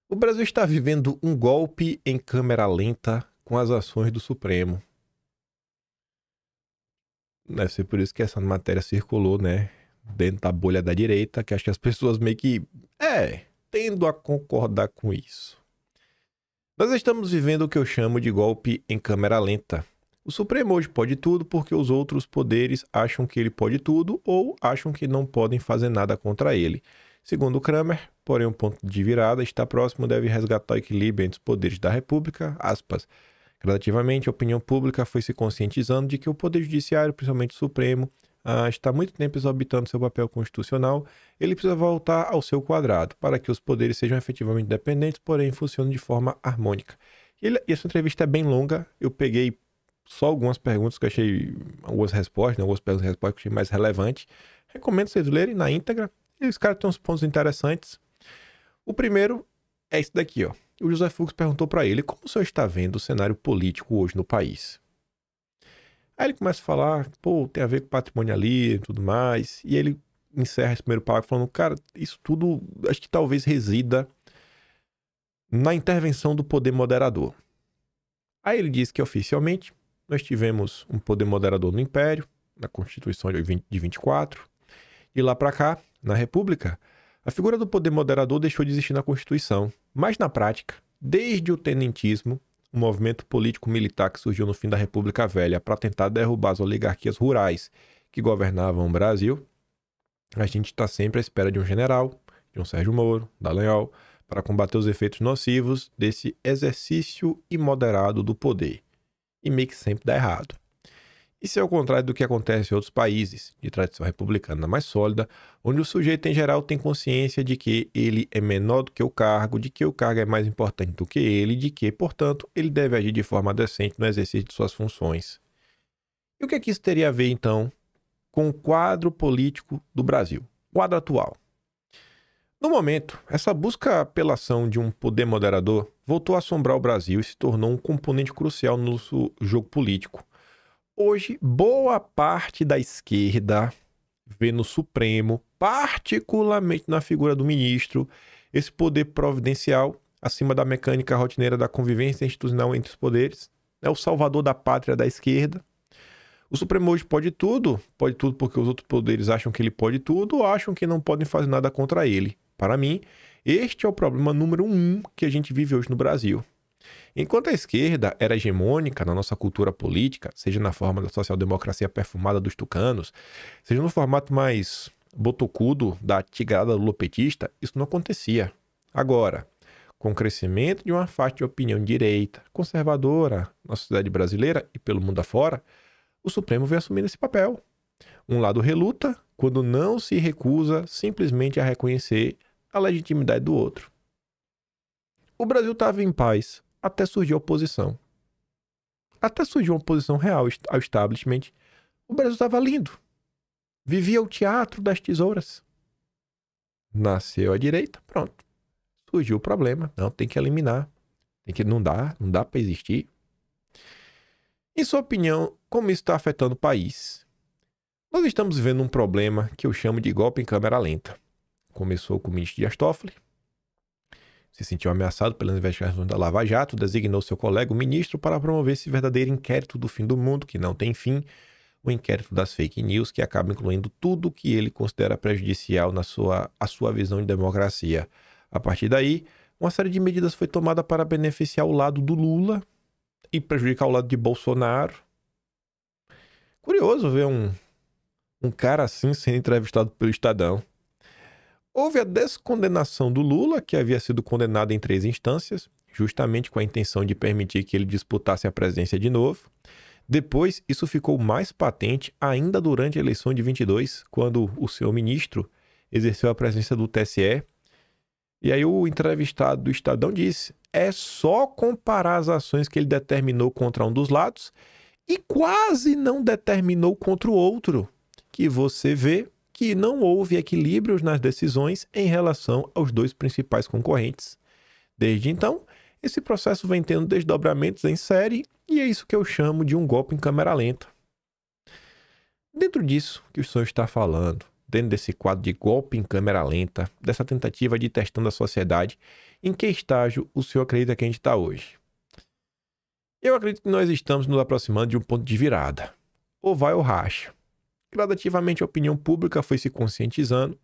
O Brasil está vivendo um golpe em câmera lenta com as ações do Supremo. Deve ser por isso que essa matéria circulou, né? Dentro da bolha da direita, que acho que as pessoas meio que... tendo a concordar com isso. Nós estamos vivendo o que eu chamo de golpe em câmera lenta. O Supremo hoje pode tudo porque os outros poderes acham que ele pode tudo ou acham que não podem fazer nada contra ele. Segundo Kramer, porém um ponto de virada está próximo, deve resgatar o equilíbrio entre os poderes da República, aspas. Gradativamente, a opinião pública foi se conscientizando de que o Poder Judiciário, principalmente o Supremo, está há muito tempo exorbitando seu papel constitucional. Ele precisa voltar ao seu quadrado, para que os poderes sejam efetivamente independentes, porém funcionem de forma harmônica. E essa entrevista é bem longa, eu peguei só algumas perguntas que eu achei, algumas respostas, algumas perguntas e respostas que eu achei mais relevantes. Recomendo vocês lerem na íntegra. E os caras têm uns pontos interessantes. O primeiro é esse daqui, ó. O José Fux perguntou para ele como o senhor está vendo o cenário político hoje no país. Aí ele começa a falar, tem a ver com patrimonialismo e tudo mais. E ele encerra esse primeiro parágrafo falando, cara, isso tudo acho que talvez resida na intervenção do poder moderador. Aí ele diz que oficialmente nós tivemos um poder moderador no Império, na Constituição de 24. E lá para cá, na República, a figura do poder moderador deixou de existir na Constituição. Mas na prática, desde o tenentismo, um movimento político-militar que surgiu no fim da República Velha para tentar derrubar as oligarquias rurais que governavam o Brasil, a gente está sempre à espera de um general, de um Sérgio Moro, Dallagnol, para combater os efeitos nocivos desse exercício imoderado do poder. E meio que sempre dá errado. Isso é o contrário do que acontece em outros países de tradição republicana mais sólida, onde o sujeito em geral tem consciência de que ele é menor do que o cargo, de que o cargo é mais importante do que ele, de que, portanto, ele deve agir de forma decente no exercício de suas funções. E o que é que isso teria a ver, então, com o quadro político do Brasil? Quadro atual. No momento, essa busca pela ação de um poder moderador voltou a assombrar o Brasil e se tornou um componente crucial no nosso jogo político. Hoje, boa parte da esquerda vê no Supremo, particularmente na figura do ministro, esse poder providencial acima da mecânica rotineira da convivência institucional entre os poderes. É o salvador da pátria da esquerda. O Supremo hoje pode tudo porque os outros poderes acham que ele pode tudo ou acham que não podem fazer nada contra ele. Para mim, este é o problema número 1 que a gente vive hoje no Brasil. Enquanto a esquerda era hegemônica na nossa cultura política, seja na forma da social-democracia perfumada dos tucanos, seja no formato mais botocudo da tigrada lulopetista, isso não acontecia. Agora, com o crescimento de uma faixa de opinião direita, conservadora na sociedade brasileira e pelo mundo afora, o Supremo vem assumindo esse papel. Um lado reluta quando não se recusa simplesmente a reconhecer a legitimidade do outro. O Brasil estava em paz até surgir a oposição. Até surgiu uma oposição real ao establishment. O Brasil estava lindo. Vivia o teatro das tesouras. Nasceu a direita, pronto. Surgiu o problema. Não, tem que eliminar. Não dá para existir. Em sua opinião, como isso está afetando o país? Nós estamos vivendo um problema que eu chamo de golpe em câmera lenta. Começou com o ministro Dias Toffoli. Se sentiu ameaçado pelas investigações da Lava Jato, designou seu colega, o ministro, para promover esse verdadeiro inquérito do fim do mundo, que não tem fim, o inquérito das fake news, que acaba incluindo tudo que ele considera prejudicial à sua visão de democracia. A partir daí, uma série de medidas foi tomada para beneficiar o lado do Lula e prejudicar o lado de Bolsonaro. Curioso ver um cara assim sendo entrevistado pelo Estadão. Houve a descondenação do Lula, que havia sido condenado em 3 instâncias, justamente com a intenção de permitir que ele disputasse a presidência de novo. Depois, isso ficou mais patente ainda durante a eleição de 22, quando o seu ministro exerceu a presidência do TSE. E aí o entrevistado do Estadão disse: é só comparar as ações que ele determinou contra um dos lados e quase não determinou contra o outro, que você vê que não houve equilíbrios nas decisões em relação aos 2 principais concorrentes. Desde então, esse processo vem tendo desdobramentos em série e é isso que eu chamo de um golpe em câmera lenta. Dentro disso que o senhor está falando, dentro desse quadro de golpe em câmera lenta, dessa tentativa de ir testando a sociedade, em que estágio o senhor acredita que a gente está hoje? Eu acredito que nós estamos nos aproximando de um ponto de virada. Ou vai ou racha. Gradativamente a opinião pública foi se conscientizando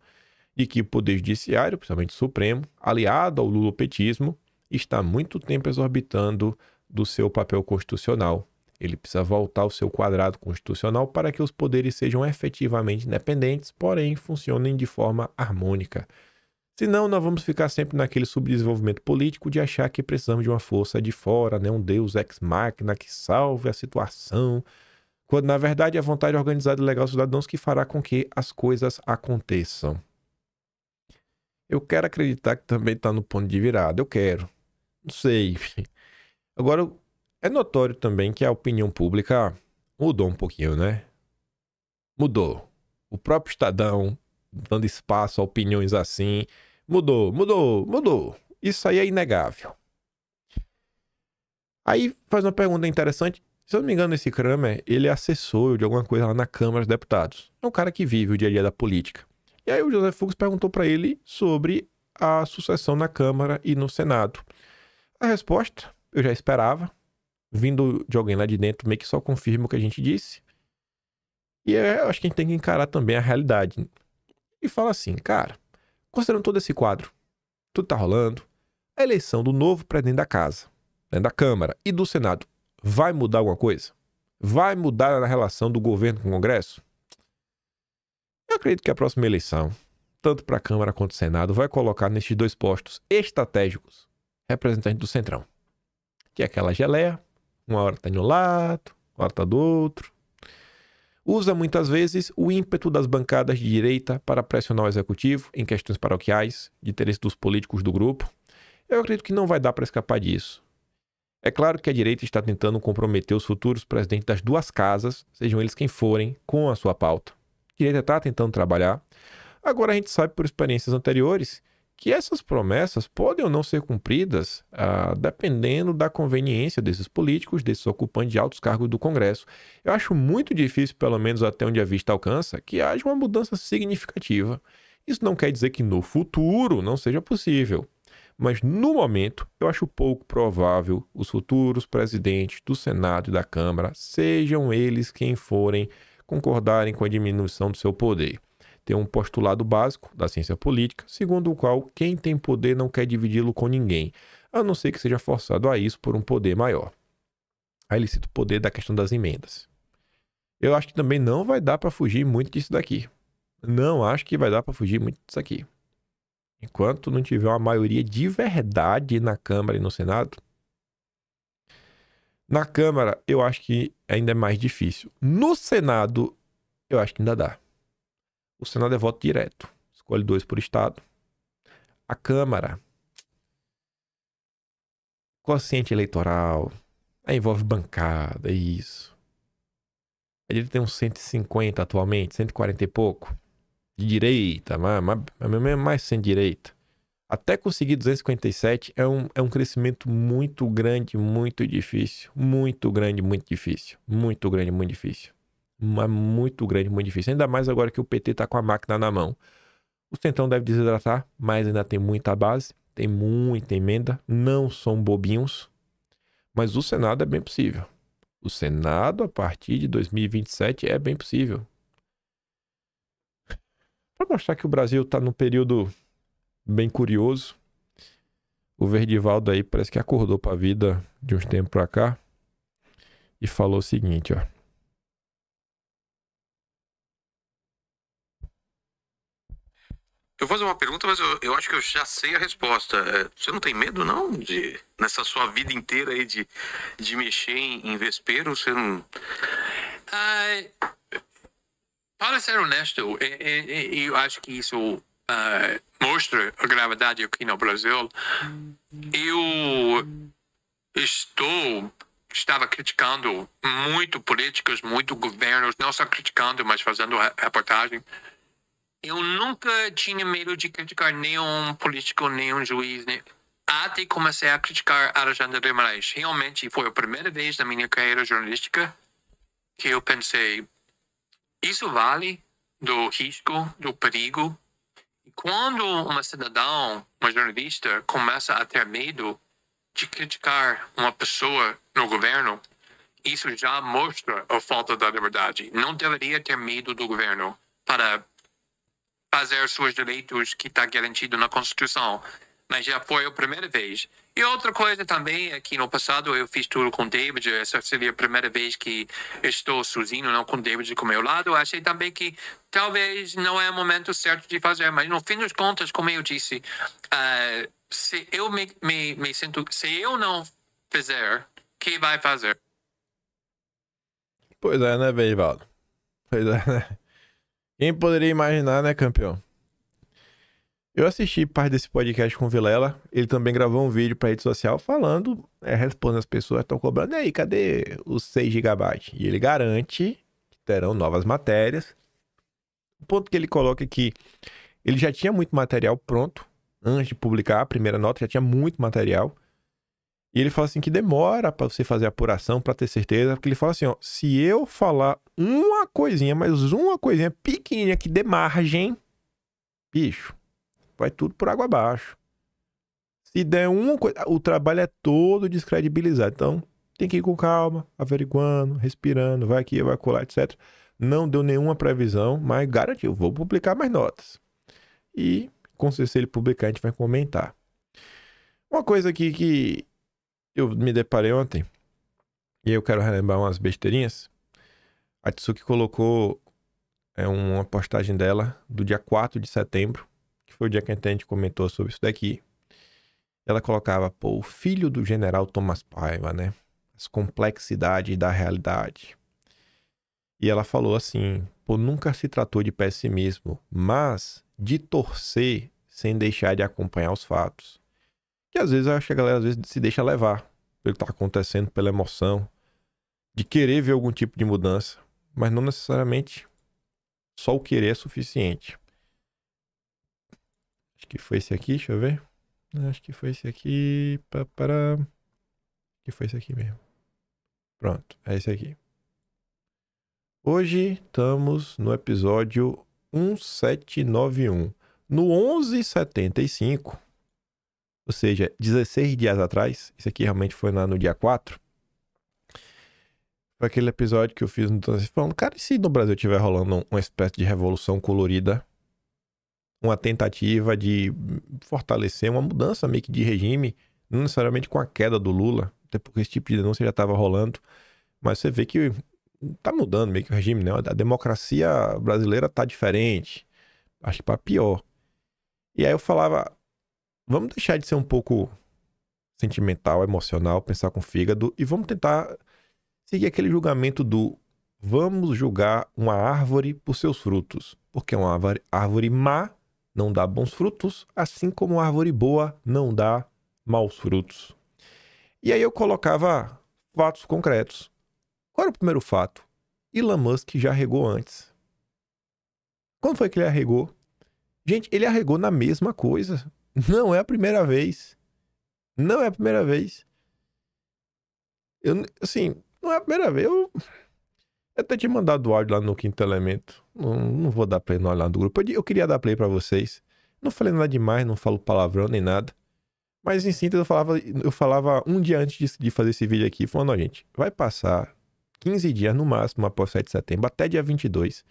de que o Poder Judiciário, principalmente o Supremo, aliado ao lulopetismo, está há muito tempo exorbitando do seu papel constitucional. Ele precisa voltar ao seu quadrado constitucional para que os poderes sejam efetivamente independentes, porém funcionem de forma harmônica. Senão, nós vamos ficar sempre naquele subdesenvolvimento político de achar que precisamos de uma força de fora, né? Um Deus ex machina que salve a situação, quando na verdade é a vontade organizada e legal dos cidadãos que fará com que as coisas aconteçam. Eu quero acreditar que também está no ponto de virada. Eu quero. Não sei. Agora, é notório também que a opinião pública mudou um pouquinho, né? Mudou. O próprio Estadão dando espaço a opiniões assim. Mudou. Isso aí é inegável. Aí faz uma pergunta interessante. Se eu não me engano, esse Kramer, ele é assessor de alguma coisa lá na Câmara dos Deputados. É um cara que vive o dia a dia da política. E aí o José Fux perguntou para ele sobre a sucessão na Câmara e no Senado. A resposta, eu já esperava, vindo de alguém lá de dentro, meio que só confirma o que a gente disse. E eu acho que a gente tem que encarar também a realidade. E fala assim, cara, considerando todo esse quadro, tudo tá rolando, a eleição do novo presidente da casa, da Câmara e do Senado, vai mudar alguma coisa? Vai mudar na relação do governo com o Congresso? Eu acredito que a próxima eleição, tanto para a Câmara quanto o Senado, vai colocar nestes 2 postos estratégicos representantes do Centrão. Que é aquela geleia, uma hora está de um lado, uma hora está do outro. Usa muitas vezes o ímpeto das bancadas de direita para pressionar o executivo em questões paroquiais, de interesse dos políticos do grupo. Eu acredito que não vai dar para escapar disso. É claro que a direita está tentando comprometer os futuros presidentes das 2 casas, sejam eles quem forem, com a sua pauta. A direita está tentando trabalhar. Agora a gente sabe por experiências anteriores que essas promessas podem ou não ser cumpridas dependendo da conveniência desses políticos, desses ocupantes de altos cargos do Congresso. Eu acho muito difícil, pelo menos até onde a vista alcança, que haja uma mudança significativa. Isso não quer dizer que no futuro não seja possível. Mas, no momento, eu acho pouco provável os futuros presidentes do Senado e da Câmara, sejam eles quem forem, concordarem com a diminuição do seu poder. Tem um postulado básico da ciência política, segundo o qual quem tem poder não quer dividi-lo com ninguém. a não ser que seja forçado a isso por um poder maior. Aí ele cita o poder da questão das emendas. Eu acho que também não vai dar para fugir muito disso daqui. Não acho que vai dar para fugir muito disso aqui. Enquanto não tiver uma maioria de verdade na Câmara e no Senado. Na Câmara, eu acho que ainda é mais difícil. No Senado, eu acho que ainda dá. O Senado é voto direto. Escolhe 2 por estado. A Câmara, quociente eleitoral, aí envolve bancada, isso. Ele tem uns 150 atualmente, 140 e pouco. De direita, mais centro-direita. Até conseguir 257 é um crescimento muito grande, muito difícil. Muito grande, muito difícil. Muito grande, muito difícil. Muito grande, muito difícil. Ainda mais agora que o PT tá com a máquina na mão. O Centrão deve desidratar, mas ainda tem muita base, tem muita emenda, não são bobinhos. Mas o Senado é bem possível. O Senado, a partir de 2027, é bem possível. Para mostrar que o Brasil está num período bem curioso, o Verdivaldo aí parece que acordou para a vida de uns tempos para cá e falou o seguinte, ó. Eu vou fazer uma pergunta, mas eu acho que eu já sei a resposta. Você não tem medo, não? Nessa sua vida inteira aí de mexer em vespeiro, você não... Para ser honesto, eu acho que isso mostra a gravidade aqui no Brasil. Eu estava criticando muito políticos, muito governos, não só criticando, mas fazendo reportagem. Eu nunca tinha medo de criticar nenhum político, nenhum juiz, até comecei a criticar Alexandre de Moraes. Realmente foi a primeira vez na minha carreira jornalística que eu pensei, isso vale do risco, do perigo? E quando uma cidadão, uma jornalista, começa a ter medo de criticar uma pessoa no governo, isso já mostra a falta da liberdade. Não deveria ter medo do governo para fazer seus direitos que está garantido na Constituição. Mas já foi a primeira vez. E outra coisa também é que no passado eu fiz tudo com o David. Essa seria a primeira vez que estou sozinho, não com o David do meu lado. Eu achei também que talvez não é o momento certo de fazer. Mas no fim das contas, como eu disse, se eu me sinto... Se eu não fizer, quem vai fazer? Pois é, né, Verdivaldo? Pois é, né? Quem poderia imaginar, né, campeão? Eu assisti parte desse podcast com o Vilela. Ele também gravou um vídeo pra rede social falando, respondendo as pessoas que estão cobrando. E aí, cadê os 6 GB? E ele garante que terão novas matérias. O ponto que ele coloca é que ele já tinha muito material pronto antes de publicar a primeira nota, já tinha muito material. E ele fala assim que demora pra você fazer a apuração, pra ter certeza. Porque ele fala assim, ó, se eu falar uma coisinha, mas uma coisinha pequenininha que dê margem, bicho, vai tudo por água abaixo. Se der uma coisa, o trabalho é todo descredibilizado. Então, tem que ir com calma, averiguando, respirando, vai aqui, vai colar, etc. Não deu nenhuma previsão, mas garantiu, vou publicar mais notas. E, com certeza, se ele publicar, a gente vai comentar. Uma coisa aqui que eu me deparei ontem, e eu quero relembrar umas besteirinhas. A Tsuki colocou uma postagem dela do dia 4 de setembro, que foi o dia que a gente comentou sobre isso daqui. Ela colocava, pô, o filho do general Thomas Paiva, né? As complexidades da realidade. E ela falou assim, pô, nunca se tratou de pessimismo, mas de torcer sem deixar de acompanhar os fatos. Que às vezes eu acho que a galera às vezes se deixa levar pelo que tá acontecendo, pela emoção, de querer ver algum tipo de mudança, mas não necessariamente só o querer é suficiente. Acho que foi esse aqui, deixa eu ver. Acho que foi esse aqui. Acho que foi esse aqui mesmo. Pronto, é esse aqui. Hoje estamos no episódio 1791. No 1175, ou seja, 16 dias atrás, isso aqui realmente foi lá no dia 4, foi aquele episódio que eu fiz no Trânsito falando, cara, e se no Brasil estiver rolando uma espécie de revolução colorida, uma tentativa de fortalecer uma mudança meio que de regime não necessariamente com a queda do Lula, até porque esse tipo de denúncia já estava rolando, mas você vê que tá mudando meio que o regime, né? A democracia brasileira tá diferente, acho que para pior. E aí eu falava, vamos deixar de ser um pouco sentimental, emocional, pensar com o fígado e vamos tentar seguir aquele julgamento do vamos julgar uma árvore por seus frutos, porque uma árvore má não dá bons frutos, assim como uma árvore boa não dá maus frutos. E aí eu colocava fatos concretos. Qual era o primeiro fato? Elon Musk já arregou antes. Quando foi que ele arregou? Gente, ele arregou na mesma coisa. Não é a primeira vez. Não é a primeira vez. Assim, não é a primeira vez. Eu até tinha mandado o áudio lá no Quinto Elemento. Não vou dar play no áudio lá do grupo. Eu queria dar play pra vocês. Não falei nada demais, não falo palavrão nem nada. Mas em síntese eu falava um dia antes de fazer esse vídeo aqui, falando, ó, gente, vai passar 15 dias no máximo após 7 de setembro, até dia 22.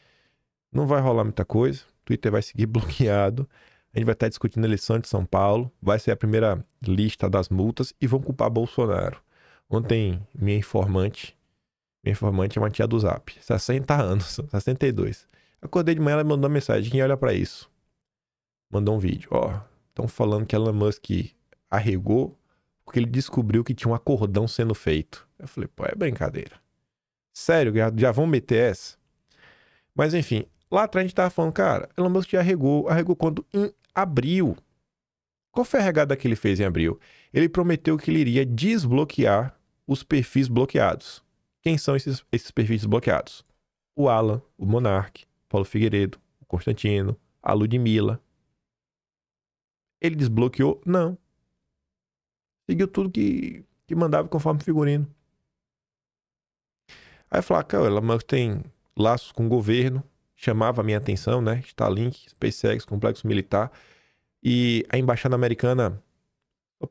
Não vai rolar muita coisa. O Twitter vai seguir bloqueado. A gente vai estar discutindo a eleição de São Paulo. Vai ser a primeira lista das multas e vão culpar Bolsonaro. Ontem, minha informante é uma tia do Zap. 60 anos, 62. Acordei de manhã, ela mandou uma mensagem. Quem olha pra isso? Mandou um vídeo. Ó, estão falando que Elon Musk arregou porque ele descobriu que tinha um acordão sendo feito. Eu falei, pô, é brincadeira. Sério, já vão meter essa? Mas enfim, lá atrás a gente tava falando, cara, Elon Musk já arregou quando? Em abril. Qual foi a regada que ele fez em abril? Ele prometeu que ele iria desbloquear os perfis bloqueados. Quem são esses perfis desbloqueados? O Alan, o Monark, Paulo Figueiredo, o Constantino, a Ludmilla. Ele desbloqueou? Não. Seguiu tudo que mandava conforme figurino. Aí eu falava, cara, Elon Musk tem laços com o governo, chamava a minha atenção, né? Starlink, SpaceX, Complexo Militar. E a embaixada americana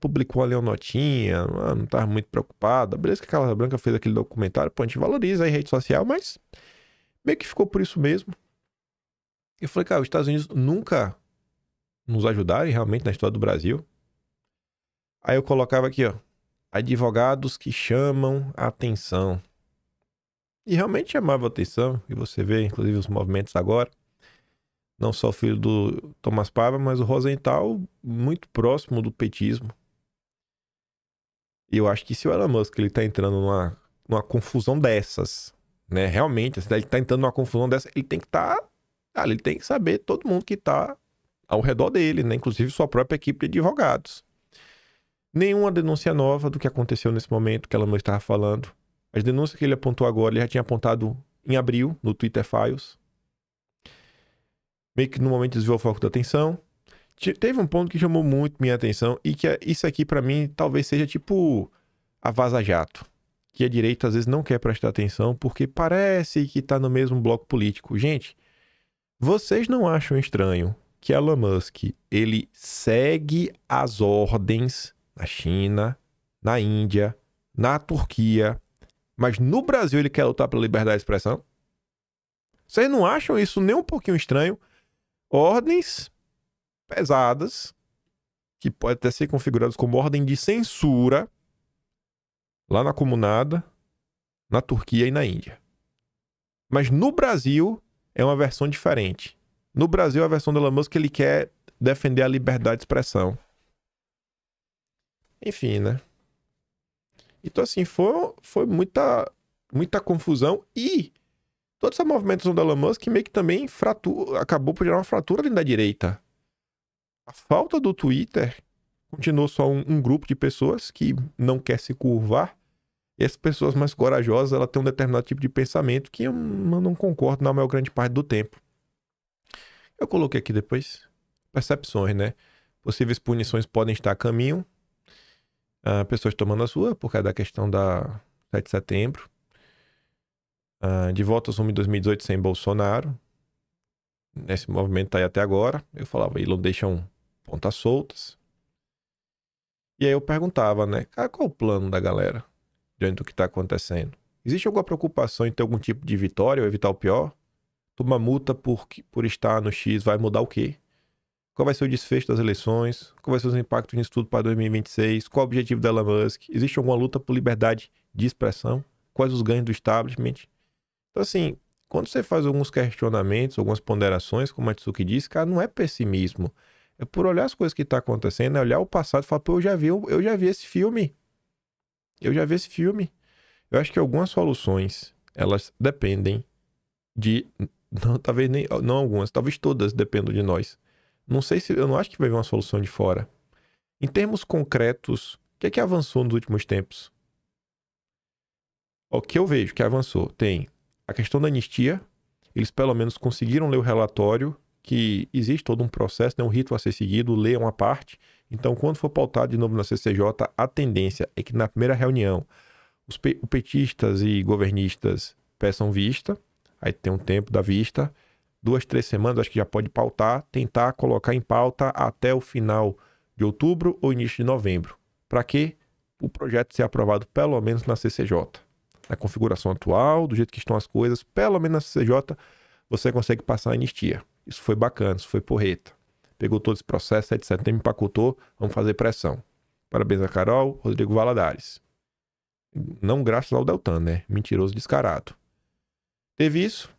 publicou ali uma notinha, não estava muito preocupada. Beleza que a Casa Branca fez aquele documentário, pô, a gente valoriza a rede social, mas meio que ficou por isso mesmo. Eu falei, cara, os Estados Unidos nunca nos ajudaram realmente na história do Brasil. Aí eu colocava aqui, ó, advogados que chamam a atenção. E realmente chamava a atenção, e você vê, inclusive, os movimentos agora. Não só o filho do Thomas Paiva, mas o Rosenthal, muito próximo do petismo. E eu acho que se o Elon Musk ele tá entrando numa confusão dessas, né? Realmente, se ele tá entrando numa confusão dessa, ele tem que estar... ele tem que saber todo mundo que tá ao redor dele, né? Inclusive sua própria equipe de advogados. Nenhuma denúncia nova do que aconteceu nesse momento que Elon Musk estava falando. As denúncias que ele apontou agora, ele já tinha apontado em abril, no Twitter Files. Meio que no momento desviou o foco da atenção. Teve um ponto que chamou muito minha atenção e que isso aqui pra mim talvez seja tipo a Vaza Jato, que a direita às vezes não quer prestar atenção porque parece que tá no mesmo bloco político. Gente, vocês não acham estranho que Elon Musk, ele segue as ordens na China, na Índia, na Turquia, mas no Brasil ele quer lutar pela liberdade de expressão? Vocês não acham isso nem um pouquinho estranho? Ordens pesadas, que podem até ser configuradas como ordem de censura, lá na Comunada, na Turquia e na Índia. Mas no Brasil é uma versão diferente. No Brasil, a versão do Elon Musk, ele quer defender a liberdade de expressão. Enfim, né? Então, assim, foi muita confusão e toda essa movimentação do Elon Musk meio que também acabou por gerar uma fratura dentro da direita. A falta do Twitter continuou só um grupo de pessoas que não quer se curvar. E as pessoas mais corajosas, ela tem um determinado tipo de pensamento que eu não concordo na maior grande parte do tempo. Eu coloquei aqui depois percepções, né? Possíveis punições podem estar a caminho. Pessoas tomando a sua por causa da questão da 7 de setembro. De volta ao Zoom em 2018 sem Bolsonaro. Nesse movimento tá aí até agora. Eu falava, Elon deixam pontas soltas. E aí eu perguntava, né? Cara, qual o plano da galera diante do que tá acontecendo? Existe alguma preocupação em ter algum tipo de vitória ou evitar o pior? Tomar multa por estar no X vai mudar o quê? Qual vai ser o desfecho das eleições? Qual vai ser os impactos nisso tudo para 2026? Qual o objetivo da Elon Musk? Existe alguma luta por liberdade de expressão? Quais os ganhos do establishment? Então, assim, quando você faz alguns questionamentos, algumas ponderações, como a Tsuki disse, cara, não é pessimismo. É por olhar as coisas que estão acontecendo, é olhar o passado e falar, pô, eu já vi esse filme. Eu já vi esse filme. Eu acho que algumas soluções, elas dependem de... Não, talvez nem... Não algumas, talvez todas dependam de nós. Não sei se... Eu não acho que vai vir uma solução de fora. Em termos concretos, o que é que avançou nos últimos tempos? O que eu vejo que avançou? Tem a questão da anistia. Eles pelo menos conseguiram ler o relatório, que existe todo um processo, né, um rito a ser seguido, leiam a parte. Então, quando for pautado de novo na CCJ, a tendência é que na primeira reunião os petistas e governistas peçam vista, aí tem um tempo da vista, 2, 3 semanas, acho que já pode pautar, tentar colocar em pauta até o final de outubro ou início de novembro. Para que o projeto seja aprovado pelo menos na CCJ. Na configuração atual, do jeito que estão as coisas, pelo menos na CCJ, você consegue passar a anistia. Isso foi bacana, isso foi porreta. Pegou todo esse processo, 7 de setembro, empacotou, vamos fazer pressão. Parabéns a Carol, Rodrigo Valadares. Não graças ao Deltan, né? Mentiroso descarado. Teve isso.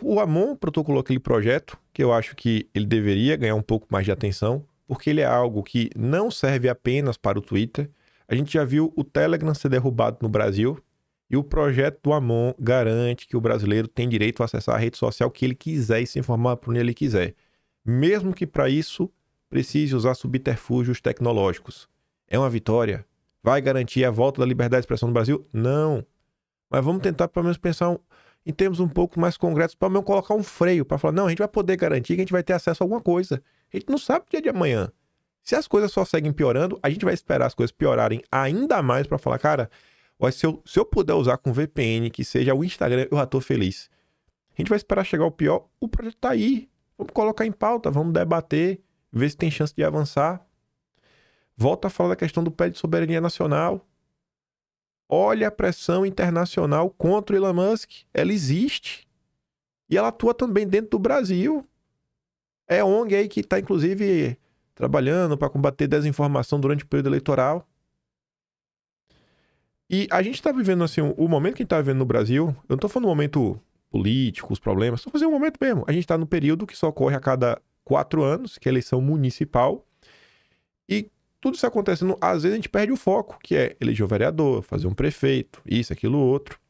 O Amon protocolou aquele projeto, que eu acho que ele deveria ganhar um pouco mais de atenção, porque ele é algo que não serve apenas para o Twitter. A gente já viu o Telegram ser derrubado no Brasil, e o projeto do Amon garante que o brasileiro tem direito a acessar a rede social que ele quiser e se informar por onde ele quiser. Mesmo que para isso precise usar subterfúgios tecnológicos. É uma vitória? Vai garantir a volta da liberdade de expressão no Brasil? Não. Mas vamos tentar pelo menos pensar em termos um pouco mais concretos, pelo menos colocar um freio para falar, não, a gente vai poder garantir que a gente vai ter acesso a alguma coisa. A gente não sabe o dia de amanhã. Se as coisas só seguem piorando, a gente vai esperar as coisas piorarem ainda mais para falar, cara, se eu puder usar com VPN, que seja o Instagram, eu já tô feliz. A gente vai esperar chegar o pior, o projeto tá aí. Vamos colocar em pauta, vamos debater, ver se tem chance de avançar. Volta a falar da questão do pé de soberania nacional. Olha a pressão internacional contra o Elon Musk. Ela existe. E ela atua também dentro do Brasil. É ONG aí que está, inclusive, trabalhando para combater desinformação durante o período eleitoral. E a gente está vivendo, assim, o momento que a gente está vivendo no Brasil, eu não estou falando do momento político, os problemas, estou fazendo um momento mesmo. A gente está no período que só ocorre a cada 4 anos, que é a eleição municipal. E tudo isso acontecendo, às vezes a gente perde o foco, que é eleger um vereador, fazer um prefeito, isso, aquilo, outro.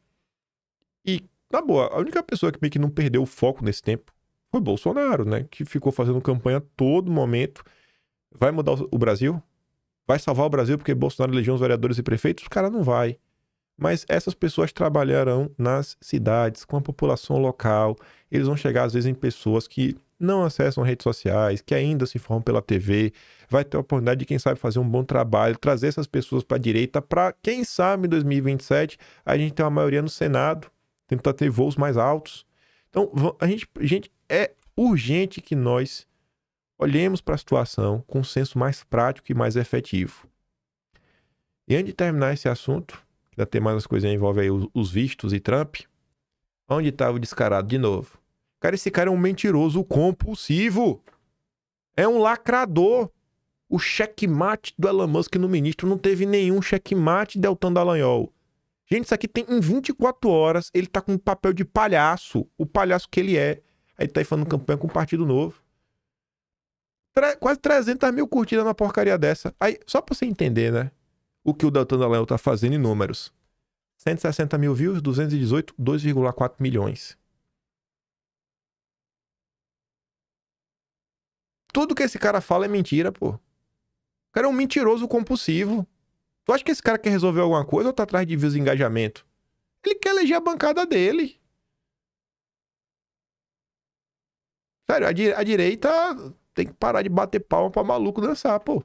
E, na boa, a única pessoa que meio que não perdeu o foco nesse tempo foi Bolsonaro, né? Que ficou fazendo campanha a todo momento. Vai mudar o Brasil? Vai salvar o Brasil porque Bolsonaro elegeu uns vereadores e prefeitos? O cara não vai. Mas essas pessoas trabalharão nas cidades, com a população local. Eles vão chegar, às vezes, em pessoas que não acessam redes sociais, que ainda se informam pela TV. Vai ter a oportunidade de, quem sabe, fazer um bom trabalho, trazer essas pessoas para a direita, para, quem sabe, em 2027, a gente ter uma maioria no Senado, tentar ter voos mais altos. Então, gente, é urgente que nós olhemos para a situação com um senso mais prático e mais efetivo. E antes de terminar esse assunto, que ainda tem mais umas coisas que envolvem aí os vistos e Trump, onde estava o descarado de novo? Cara, esse cara é um mentiroso compulsivo. É um lacrador. O checkmate do Elon Musk no ministro não teve nenhum checkmate de Deltan Dallagnol. Gente, isso aqui tem em 24 horas, ele tá com um papel de palhaço. O palhaço que ele é. Aí ele tá aí fazendo campanha com o Partido Novo. Quase 300 mil curtidas na porcaria dessa. Aí, só pra você entender, né? O que o Deltan Dallagnol tá fazendo em números. 160 mil views, 218, 2,4 milhões. Tudo que esse cara fala é mentira, pô. O cara é um mentiroso compulsivo. Tu acha que esse cara quer resolver alguma coisa ou tá atrás de views e engajamento? Ele quer eleger a bancada dele. Sério, a direita tem que parar de bater palma pra maluco dançar, pô.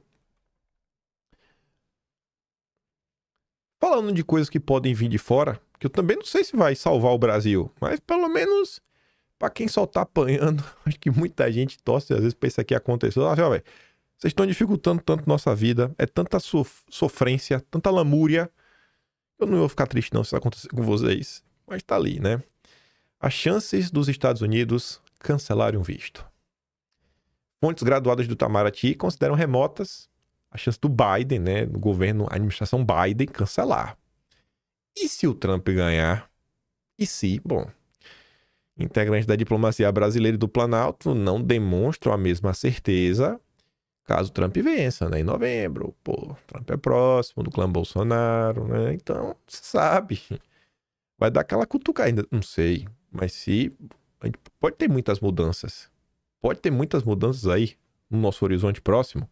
Falando de coisas que podem vir de fora, que eu também não sei se vai salvar o Brasil, mas pelo menos pra quem só tá apanhando, acho que muita gente torce às vezes pra isso aqui acontecer. Ó, velho, vocês estão dificultando tanto nossa vida, é tanta sofrência, tanta lamúria. Eu não vou ficar triste não se isso acontecer com vocês, mas tá ali, né? as chances dos Estados Unidos cancelarem um visto. Fontes graduadas do Itamaraty consideram remotas a chance do Biden, né, do governo, a administração Biden, cancelar. E se o Trump ganhar? E se, bom, integrantes da diplomacia brasileira e do Planalto não demonstram a mesma certeza caso o Trump vença, né, em novembro. Pô, Trump é próximo do clã Bolsonaro, né, então, você sabe, vai dar aquela cutucada ainda, não sei, mas se, a gente pode ter muitas mudanças. Pode ter muitas mudanças aí no nosso horizonte próximo.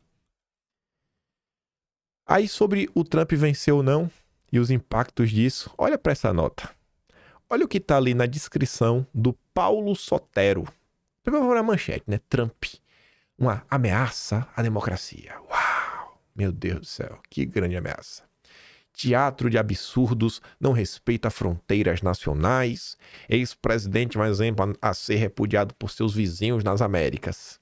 Aí sobre o Trump vencer ou não e os impactos disso, olha para essa nota. Olha o que está ali na descrição do Paulo Sotero. Primeiro vamos na manchete, né? Trump, uma ameaça à democracia. Uau! Meu Deus do céu, que grande ameaça. Teatro de absurdos, não respeita fronteiras nacionais. Ex-presidente mais exemplo a ser repudiado por seus vizinhos nas Américas.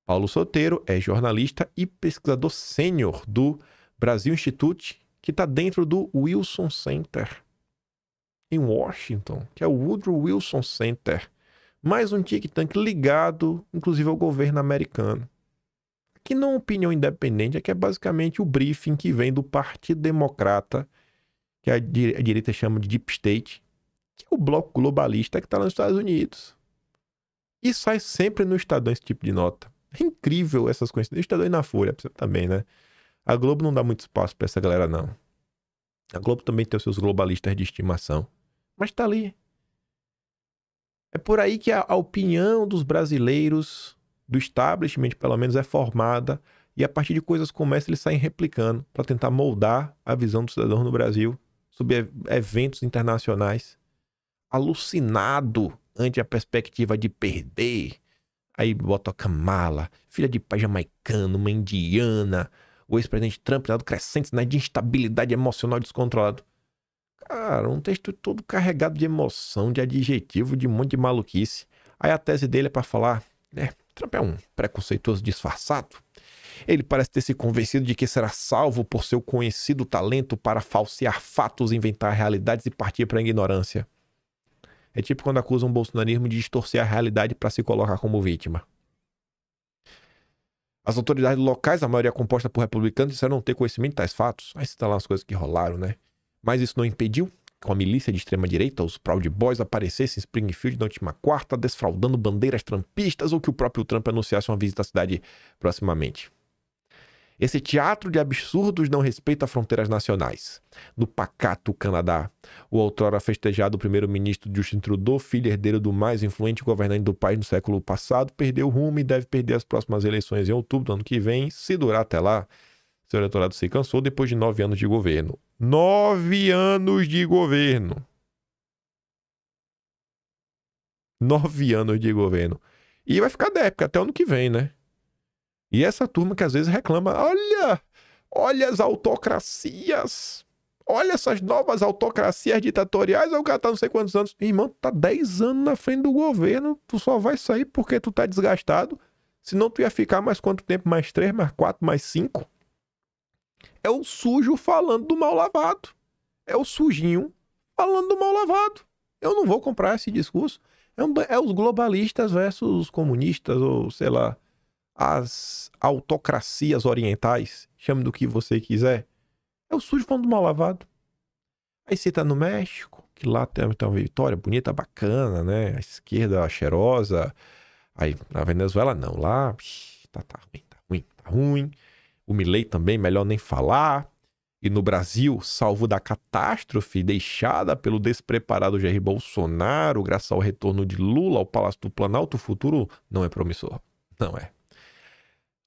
Paulo Sotero é jornalista e pesquisador sênior do Brasil Institute, que está dentro do Wilson Center, em Washington, que é o Woodrow Wilson Center. Mais um think tank ligado, inclusive, ao governo americano. Que não é uma opinião independente, é que é basicamente o briefing que vem do Partido Democrata, que a direita chama de Deep State, que é o bloco globalista que está nos Estados Unidos. E sai sempre no Estadão esse tipo de nota. É incrível essas coincidências. Estadão e na Folha também, né? A Globo não dá muito espaço para essa galera, não. A Globo também tem os seus globalistas de estimação. Mas tá ali. É por aí que a opinião dos brasileiros, do establishment, pelo menos, é formada. E a partir de coisas como essa, eles saem replicando para tentar moldar a visão do cidadão no Brasil sobre eventos internacionais. Alucinado ante a perspectiva de perder. Aí bota a Kamala, filha de pai jamaicano, uma indiana. O ex-presidente Trump dado crescente de instabilidade emocional descontrolado. Cara, um texto todo carregado de emoção, de adjetivo, de um monte de maluquice. Aí a tese dele é para falar, Trump é um preconceituoso disfarçado. Ele parece ter se convencido de que será salvo por seu conhecido talento para falsear fatos, inventar realidades e partir para a ignorância. É tipo quando acusam o bolsonarismo de distorcer a realidade para se colocar como vítima. As autoridades locais, a maioria composta por republicanos, disseram não ter conhecimento de tais fatos. Aí está lá as coisas que rolaram, né? Mas isso não impediu que a milícia de extrema-direita, os Proud Boys, aparecessem em Springfield na última quarta, desfraudando bandeiras trumpistas, ou que o próprio Trump anunciasse uma visita à cidade proximamente. Esse teatro de absurdos não respeita fronteiras nacionais. No pacato Canadá, o outrora festejado primeiro-ministro Justin Trudeau, filho herdeiro do mais influente governante do país no século passado, perdeu o rumo e deve perder as próximas eleições em outubro do ano que vem, se durar até lá. Seu eleitorado se cansou depois de 9 anos de governo. 9 anos de governo! 9 anos de governo. E vai ficar década até o ano que vem, né? E essa turma que às vezes reclama, olha as autocracias, olha essas novas autocracias ditatoriais, o cara tá não sei quantos anos. Irmão, tá 10 anos na frente do governo, tu só vai sair porque tu tá desgastado, senão tu ia ficar mais quanto tempo? Mais 3, mais 4, mais 5? É o sujo falando do mal lavado. É o sujinho falando do mal lavado. Eu não vou comprar esse discurso. É os globalistas versus os comunistas, ou sei lá, as autocracias orientais, chame do que você quiser. É o sujo falando do mal lavado. Aí você tá no México, que lá tem uma vitória bonita, bacana, né? A esquerda cheirosa. Aí na Venezuela não, lá tá ruim. O Milei também, melhor nem falar. E no Brasil, salvo da catástrofe deixada pelo despreparado Jair Bolsonaro, graças ao retorno de Lula ao Palácio do Planalto, o futuro não é promissor. Não é.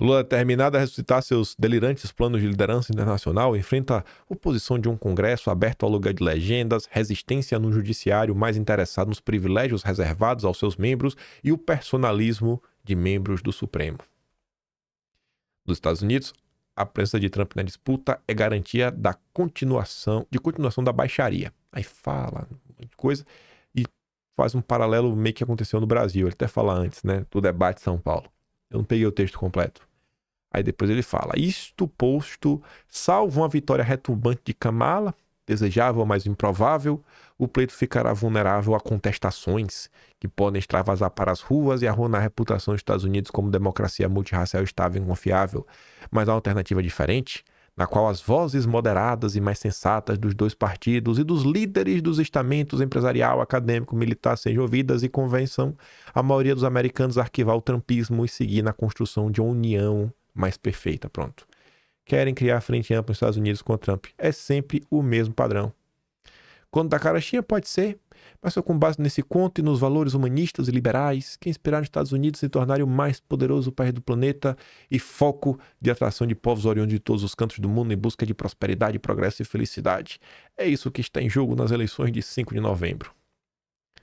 Lula, determinado a ressuscitar seus delirantes planos de liderança internacional, enfrenta a oposição de um Congresso aberto ao lugar de legendas, resistência no judiciário mais interessado nos privilégios reservados aos seus membros e o personalismo de membros do Supremo. Dos Estados Unidos, a presença de Trump na disputa é garantia da continuação da baixaria. Aí fala um monte de coisa e faz um paralelo meio que aconteceu no Brasil. Ele até fala antes, né, do debate de São Paulo. Eu não peguei o texto completo. Aí depois ele fala, isto posto, salvo uma vitória retumbante de Kamala, desejável, mas improvável, o pleito ficará vulnerável a contestações que podem extravasar para as ruas e arruinar a reputação dos Estados Unidos como democracia multirracial estável e confiável. Mas há uma alternativa diferente, na qual as vozes moderadas e mais sensatas dos dois partidos e dos líderes dos estamentos empresarial, acadêmico, militar sejam ouvidas e convençam a maioria dos americanos a arquivar o trumpismo e seguir na construção de uma união mais perfeita. Pronto. Querem criar frente ampla nos Estados Unidos com o Trump. É sempre o mesmo padrão. Quando dá carochinha, pode ser, mas só com base nesse conto e nos valores humanistas e liberais que inspiraram os Estados Unidos a se tornarem o mais poderoso país do planeta e foco de atração de povos oriundos de todos os cantos do mundo em busca de prosperidade, progresso e felicidade. É isso que está em jogo nas eleições de 5 de novembro.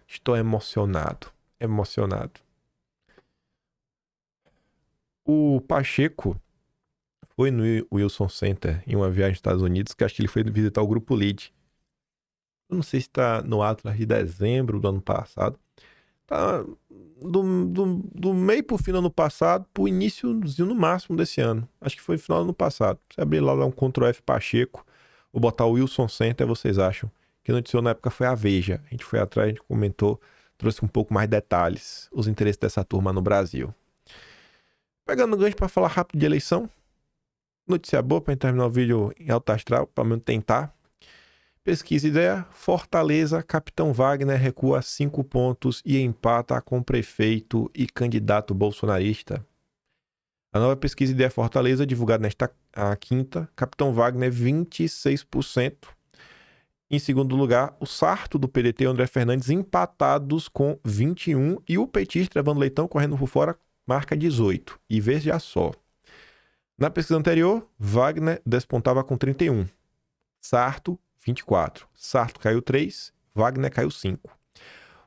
Estou emocionado. Emocionado. O Pacheco foi no Wilson Center em uma viagem aos Estados Unidos, que acho que ele foi visitar o Grupo LEAD. Eu não sei se está no Atlas de dezembro do ano passado. Tá do meio pro fim do ano passado pro iníciozinho no máximo desse ano. Acho que foi no final do ano passado. Se abrir lá, dar um Ctrl F Pacheco, ou botar o Wilson Center, vocês acham? Quem noticiou na época foi a Veja. A gente foi atrás, a gente comentou, trouxe um pouco mais detalhes, os interesses dessa turma no Brasil. Pegando o gancho para falar rápido de eleição. Notícia boa para terminar o vídeo em alto astral, para menos tentar. Pesquisa ideia, Fortaleza, Capitão Wagner recua 5 pontos e empata com prefeito e candidato bolsonarista. A nova pesquisa ideia Fortaleza, divulgada nesta quinta, Capitão Wagner 26%. Em segundo lugar, o Sarto do PDT e o André Fernandes empatados com 21% e o petista Evandro Leitão correndo por fora marca 18%. E veja só. Na pesquisa anterior, Wagner despontava com 31%. Sarto 24. Sarto caiu 3, Wagner caiu 5.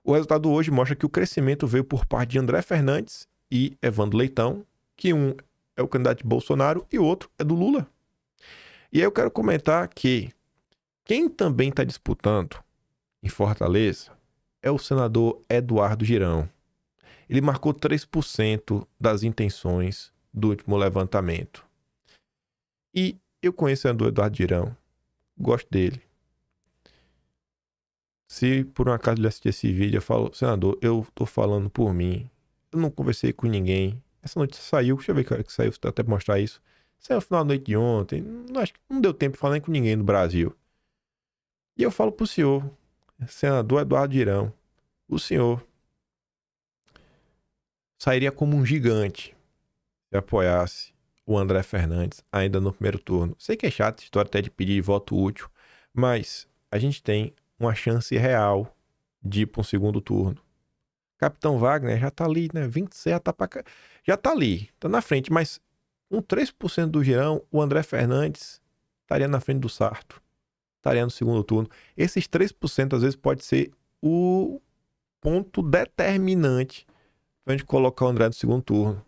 O resultado hoje mostra que o crescimento veio por parte de André Fernandes e Evandro Leitão, que um é o candidato de Bolsonaro e o outro é do Lula. E aí eu quero comentar que quem também está disputando em Fortaleza é o senador Eduardo Girão. Ele marcou 3% das intenções do último levantamento. E eu conheço o senador Eduardo Girão. Gosto dele. Se por um acaso ele assistir esse vídeo, eu falo, senador, eu tô falando por mim. Eu não conversei com ninguém. Essa notícia saiu, deixa eu ver que hora que saiu, até pra mostrar isso. Saiu no final da noite de ontem. Acho que não deu tempo de falar nem com ninguém no Brasil. E eu falo pro senhor, senador Eduardo Girão, o senhor sairia como um gigante se apoiasse o André Fernandes ainda no primeiro turno. Sei que é chato a história até de pedir voto útil, mas a gente tem uma chance real de ir para um segundo turno. Capitão Wagner já tá ali, né? 26 já tá ali, tá na frente, mas com 3% do Girão, o André Fernandes estaria na frente do Sarto. Estaria no segundo turno. Esses 3% às vezes pode ser o ponto determinante pra gente colocar o André no segundo turno.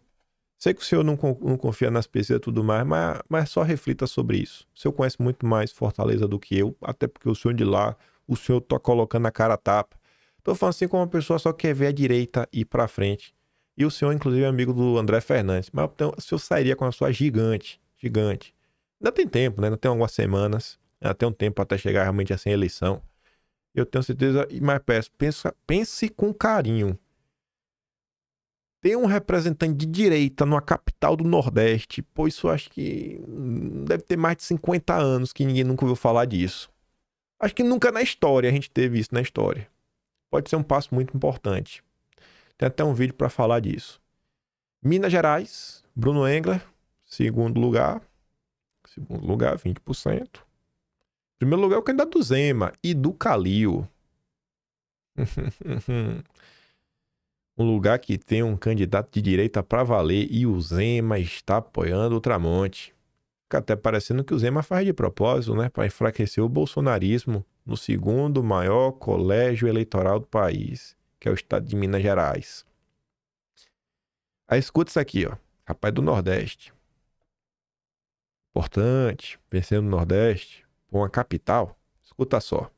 Sei que o senhor não confia nas pesquisas e tudo mais, mas só reflita sobre isso. O senhor conhece muito mais Fortaleza do que eu, até porque o senhor de lá, o senhor tá colocando a cara a tapa. Tô falando assim como uma pessoa só quer ver a direita ir pra frente. E o senhor, inclusive, é amigo do André Fernandes. Mas então, o senhor sairia com a sua gigante. Ainda tem tempo, né? Ainda tem algumas semanas. Ainda tem um tempo até chegar realmente a sem eleição. Eu tenho certeza, mas peço, pense com carinho. Ter um representante de direita numa capital do Nordeste, pô, isso eu acho que deve ter mais de 50 anos que ninguém nunca ouviu falar disso. Acho que nunca na história a gente teve isso na história. Pode ser um passo muito importante. Tem até um vídeo para falar disso. Minas Gerais, Bruno Engler, segundo lugar. Segundo lugar, 20%. Primeiro lugar é o candidato do Zema e do Calil. Um lugar que tem um candidato de direita para valer e o Zema está apoiando o Tramonte. Fica até parecendo que o Zema faz de propósito, né? Para enfraquecer o bolsonarismo no segundo maior colégio eleitoral do país, que é o estado de Minas Gerais. Aí escuta isso aqui, ó. Rapaz do Nordeste. Importante, vencendo no Nordeste, por uma capital. Escuta só.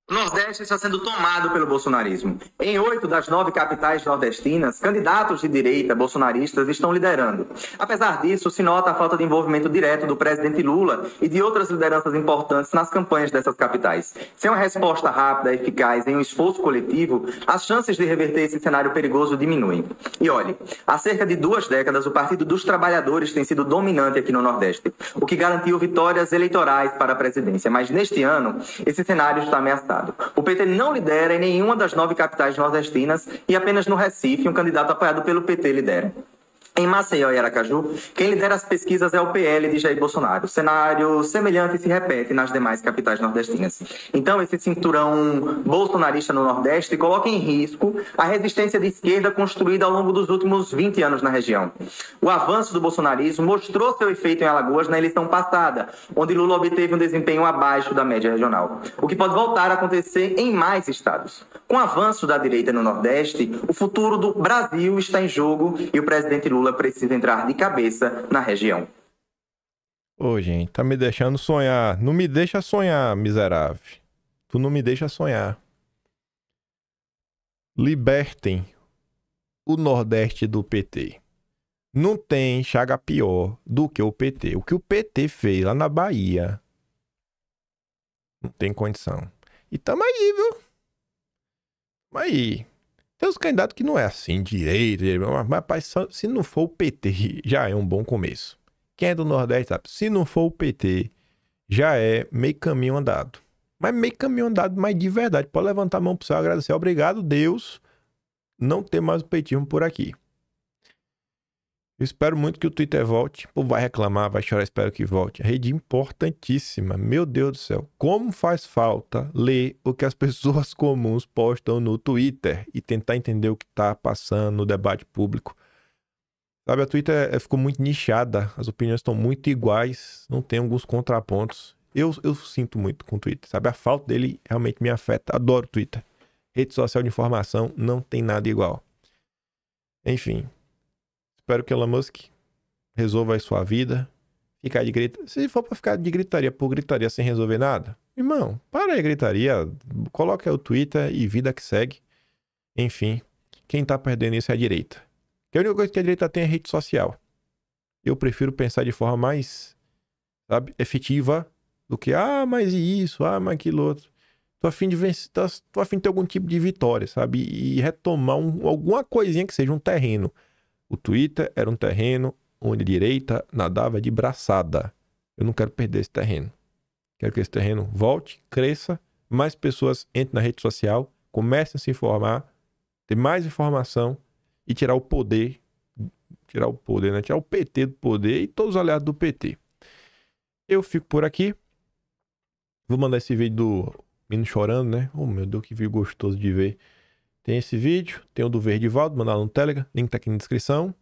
O Nordeste está sendo tomado pelo bolsonarismo. Em 8 das 9 capitais nordestinas, candidatos de direita bolsonaristas estão liderando. Apesar disso, se nota a falta de envolvimento direto do presidente Lula e de outras lideranças importantes nas campanhas dessas capitais. Sem uma resposta rápida e eficaz em um esforço coletivo, as chances de reverter esse cenário perigoso diminuem. E olhe, há cerca de 2 décadas, o Partido dos Trabalhadores tem sido dominante aqui no Nordeste, o que garantiu vitórias eleitorais para a presidência. Mas neste ano, esse cenário está ameaçado. O PT não lidera em nenhuma das 9 capitais nordestinas e apenas no Recife, um candidato apoiado pelo PT lidera. Em Maceió e Aracaju, quem lidera as pesquisas é o PL de Jair Bolsonaro. Cenário semelhante se repete nas demais capitais nordestinas. Então, esse cinturão bolsonarista no Nordeste coloca em risco a resistência de esquerda construída ao longo dos últimos 20 anos na região. O avanço do bolsonarismo mostrou seu efeito em Alagoas na eleição passada, onde Lula obteve um desempenho abaixo da média regional, o que pode voltar a acontecer em mais estados. Com o avanço da direita no Nordeste, o futuro do Brasil está em jogo e o presidente Lula precisa entrar de cabeça na região. Ô, gente, tá me deixando sonhar. Não me deixa sonhar, miserável. Tu não me deixa sonhar. Libertem o Nordeste do PT. Não tem chaga pior do que o PT. O que o PT fez lá na Bahia não tem condição. E tamo aí, viu? Tamo aí. Tem os candidatos que não é assim, direito, mas se não for o PT, já é um bom começo. Quem é do Nordeste sabe, se não for o PT, já é meio caminho andado. Mas meio caminho andado, mas de verdade. Pode levantar a mão pro céu e agradecer. Obrigado, Deus, não ter mais o petismo por aqui. Eu espero muito que o Twitter volte. Ou vai reclamar, vai chorar, espero que volte. A rede importantíssima. Meu Deus do céu. Como faz falta ler o que as pessoas comuns postam no Twitter e tentar entender o que está passando no debate público. Sabe, a Twitter ficou muito nichada. As opiniões estão muito iguais. Não tem alguns contrapontos. Eu sinto muito com o Twitter. Sabe, a falta dele realmente me afeta. Adoro o Twitter. Rede social de informação não tem nada igual. Enfim. Espero que Elon Musk resolva a sua vida. Ficar de gritaria. Se for pra ficar de gritaria por gritaria sem resolver nada, irmão, para aí a gritaria. Coloca aí o Twitter e vida que segue. Enfim, quem tá perdendo isso é a direita. Porque a única coisa que a direita tem é rede social. Eu prefiro pensar de forma mais, sabe, efetiva do que, mas isso, mas aquilo outro. Tô a fim de vencer, tô a fim de ter algum tipo de vitória, sabe? E retomar alguma coisinha que seja um terreno. O Twitter era um terreno onde a direita nadava de braçada. Eu não quero perder esse terreno. Quero que esse terreno volte, cresça, mais pessoas entrem na rede social, comecem a se informar, ter mais informação e tirar o poder, né? Tirar o PT do poder e todos os aliados do PT. Eu fico por aqui. Vou mandar esse vídeo do menino chorando, né? Oh, meu Deus, que vídeo gostoso de ver. Tem esse vídeo, tem o do Verdivaldo, mandar no Telegram, link tá aqui na descrição.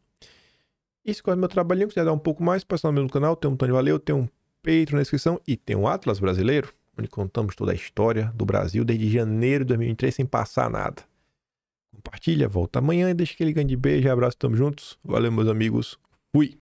E se gosta do meu trabalhinho, quiser dar um pouco mais, passa no meu canal, tem um botão de valeu, tem um Patreon na descrição e tem um Atlas Brasileiro, onde contamos toda a história do Brasil desde janeiro de 2023 sem passar nada. Compartilha, volta amanhã e deixa aquele grande beijo e abraço, tamo juntos. Valeu, meus amigos. Fui!